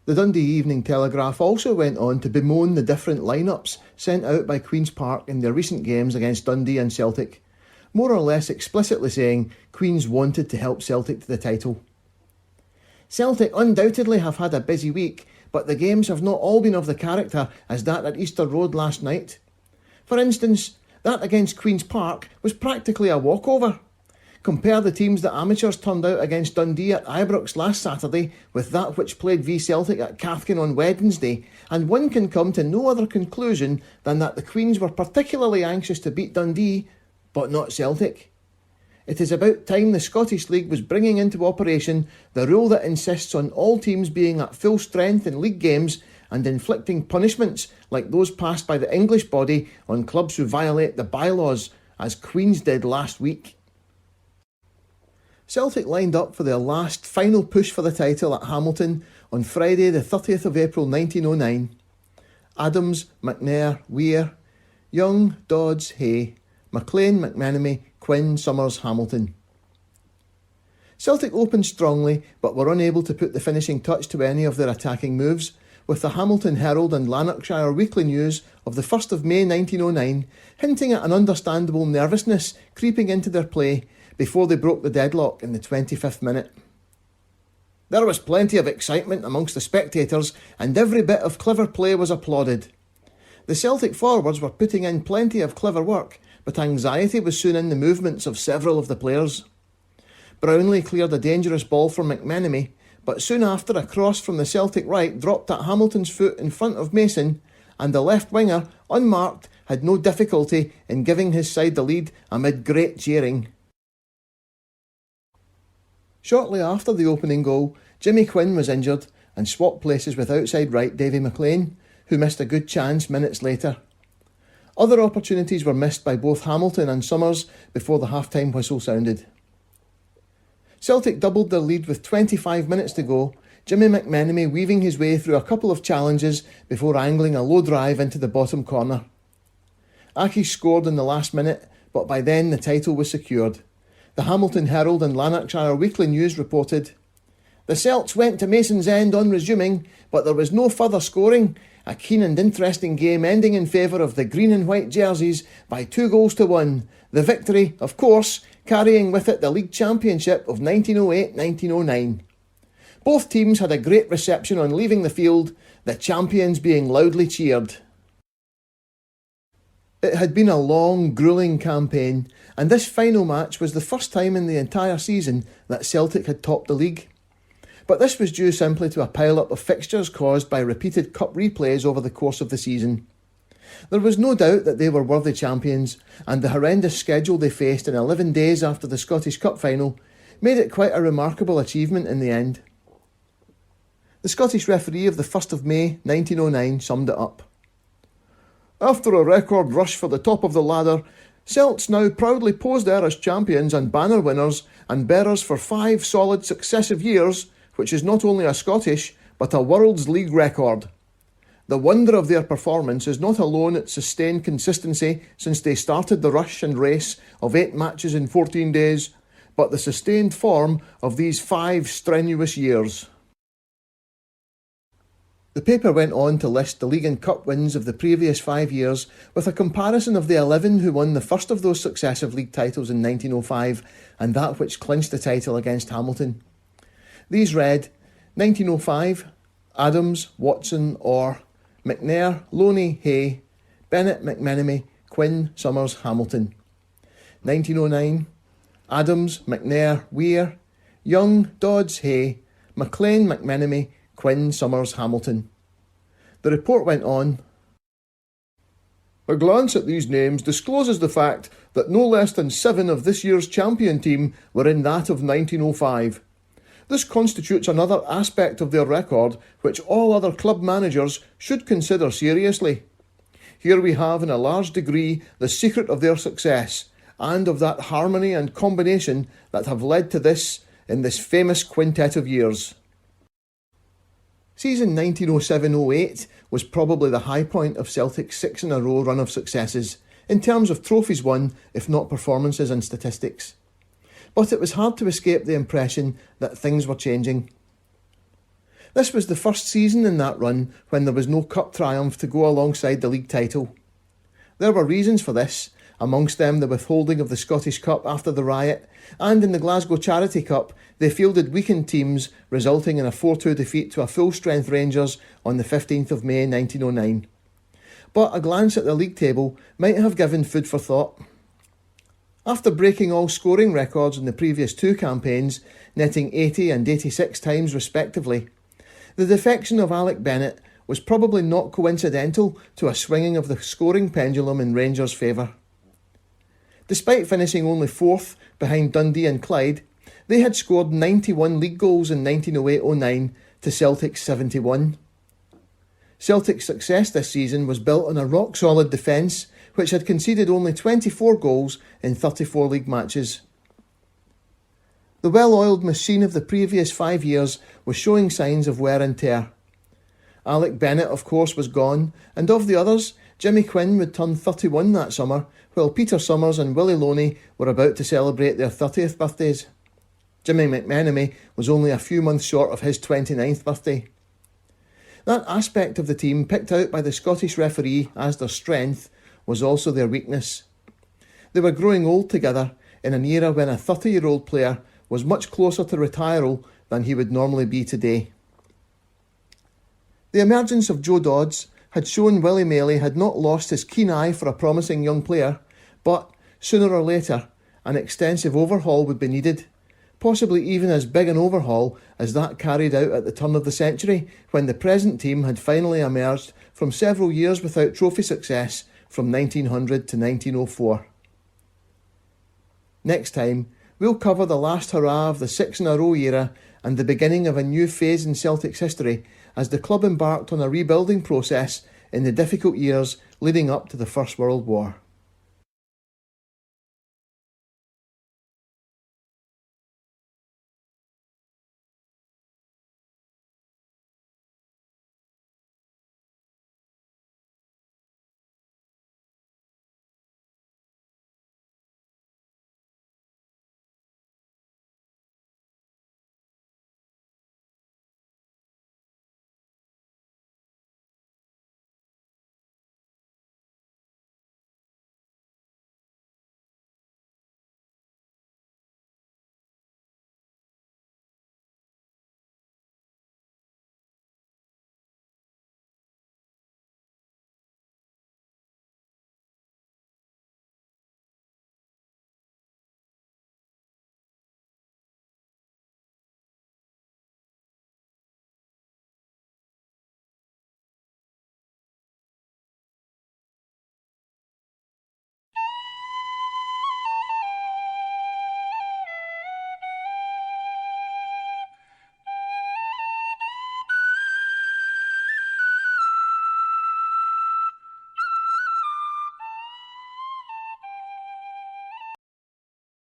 The Dundee Evening Telegraph also went on to bemoan the different lineups sent out by Queen's Park in their recent games against Dundee and Celtic, more or less explicitly saying Queen's wanted to help Celtic to the title. "Celtic undoubtedly have had a busy week, but the games have not all been of the character as that at Easter Road last night. For instance, that against Queen's Park was practically a walkover. Compare the teams that amateurs turned out against Dundee at Ibrox last Saturday with that which played v Celtic at Cathkin on Wednesday, and one can come to no other conclusion than that the Queens were particularly anxious to beat Dundee, but not Celtic. It is about time the Scottish League was bringing into operation the rule that insists on all teams being at full strength in league games and inflicting punishments like those passed by the English body on clubs who violate the bylaws, as Queens did last week. Celtic lined up for their last final push for the title at Hamilton on Friday the 30th of April 1909. Adams, McNair, Weir, Young, Dodds, Hay, McLean, McMenemy, Quinn, Summers, Hamilton. Celtic opened strongly but were unable to put the finishing touch to any of their attacking moves, with the Hamilton Herald and Lanarkshire Weekly News of the 1st of May 1909 hinting at an understandable nervousness creeping into their play before they broke the deadlock in the 25th minute. There was plenty of excitement amongst the spectators and every bit of clever play was applauded. The Celtic forwards were putting in plenty of clever work, but anxiety was soon in the movements of several of the players. Brownlee cleared a dangerous ball from McMenemy, but soon after a cross from the Celtic right dropped at Hamilton's foot in front of Mason, and the left winger, unmarked, had no difficulty in giving his side the lead amid great cheering. Shortly after the opening goal, Jimmy Quinn was injured and swapped places with outside right Davy McLean, who missed a good chance minutes later. Other opportunities were missed by both Hamilton and Summers before the half-time whistle sounded. Celtic doubled their lead with 25 minutes to go, Jimmy McMenemy weaving his way through a couple of challenges before angling a low drive into the bottom corner. Aki scored in the last minute, but by then the title was secured. The Hamilton Herald and Lanarkshire Weekly News reported, "The Celts went to Mason's End on resuming, but there was no further scoring. A keen and interesting game ending in favour of the green and white jerseys by 2-1. The victory, of course, carrying with it the league championship of 1908-1909. Both teams had a great reception on leaving the field, the champions being loudly cheered." It had been a long, gruelling campaign, and this final match was the first time in the entire season that Celtic had topped the league. But this was due simply to a pile-up of fixtures caused by repeated cup replays over the course of the season. There was no doubt that they were worthy champions, and the horrendous schedule they faced in 11 days after the Scottish Cup final made it quite a remarkable achievement in the end. The Scottish referee of the 1st of May 1909 summed it up. "After a record rush for the top of the ladder, Celts now proudly pose there as champions and banner winners and bearers for 5 solid successive years, which is not only a Scottish, but a World's League record. The wonder of their performance is not alone its sustained consistency since they started the rush and race of 8 matches in 14 days, but the sustained form of these 5 strenuous years." The paper went on to list the league and cup wins of the previous 5 years with a comparison of the 11 who won the first of those successive league titles in 1905 and that which clinched the title against Hamilton. These read 1905, Adams, Watson, Orr, McNair, Loney, Hay, Bennett, McMenemy, Quinn, Summers, Hamilton. 1909, Adams, McNair, Weir, Young, Dodds, Hay, McLean, McMenemy, Quinn, Summers, Hamilton. The report went on. "A glance at these names discloses the fact that no less than 7 of this year's champion team were in that of 1905. This constitutes another aspect of their record which all other club managers should consider seriously. Here we have in a large degree the secret of their success, and of that harmony and combination that have led to this in this famous quintet of years." Season 1907-08 was probably the high point of Celtic's 6-in-a-row run of successes, in terms of trophies won, if not performances and statistics. But it was hard to escape the impression that things were changing. This was the first season in that run when there was no cup triumph to go alongside the league title. There were reasons for this, amongst them the withholding of the Scottish Cup after the riot, and in the Glasgow Charity Cup they fielded weakened teams, resulting in a 4-2 defeat to a full-strength Rangers on the 15th of May 1909. But a glance at the league table might have given food for thought. After breaking all scoring records in the previous two campaigns, netting 80 and 86 times respectively, the defection of Alec Bennett was probably not coincidental to a swinging of the scoring pendulum in Rangers' favour. Despite finishing only fourth behind Dundee and Clyde, they had scored 91 league goals in 1908-09 to Celtic's 71. Celtic's success this season was built on a rock-solid defence, which had conceded only 24 goals in 34 league matches. The well-oiled machine of the previous 5 years was showing signs of wear and tear. Alec Bennett, of course, was gone, and of the others, Jimmy Quinn would turn 31 that summer, while Peter Summers and Willie Loney were about to celebrate their 30th birthdays. Jimmy McMenemy was only a few months short of his 29th birthday. That aspect of the team picked out by the Scottish referee as their strength was also their weakness. They were growing old together in an era when a 30-year-old player was much closer to retiral than he would normally be today. The emergence of Joe Dodds had shown Willie Maley had not lost his keen eye for a promising young player, but sooner or later an extensive overhaul would be needed, possibly even as big an overhaul as that carried out at the turn of the century when the present team had finally emerged from several years without trophy success from 1900 to 1904. Next time, we'll cover the last hurrah of the six-in-a-row era and the beginning of a new phase in Celtic's history as the club embarked on a rebuilding process in the difficult years leading up to the First World War.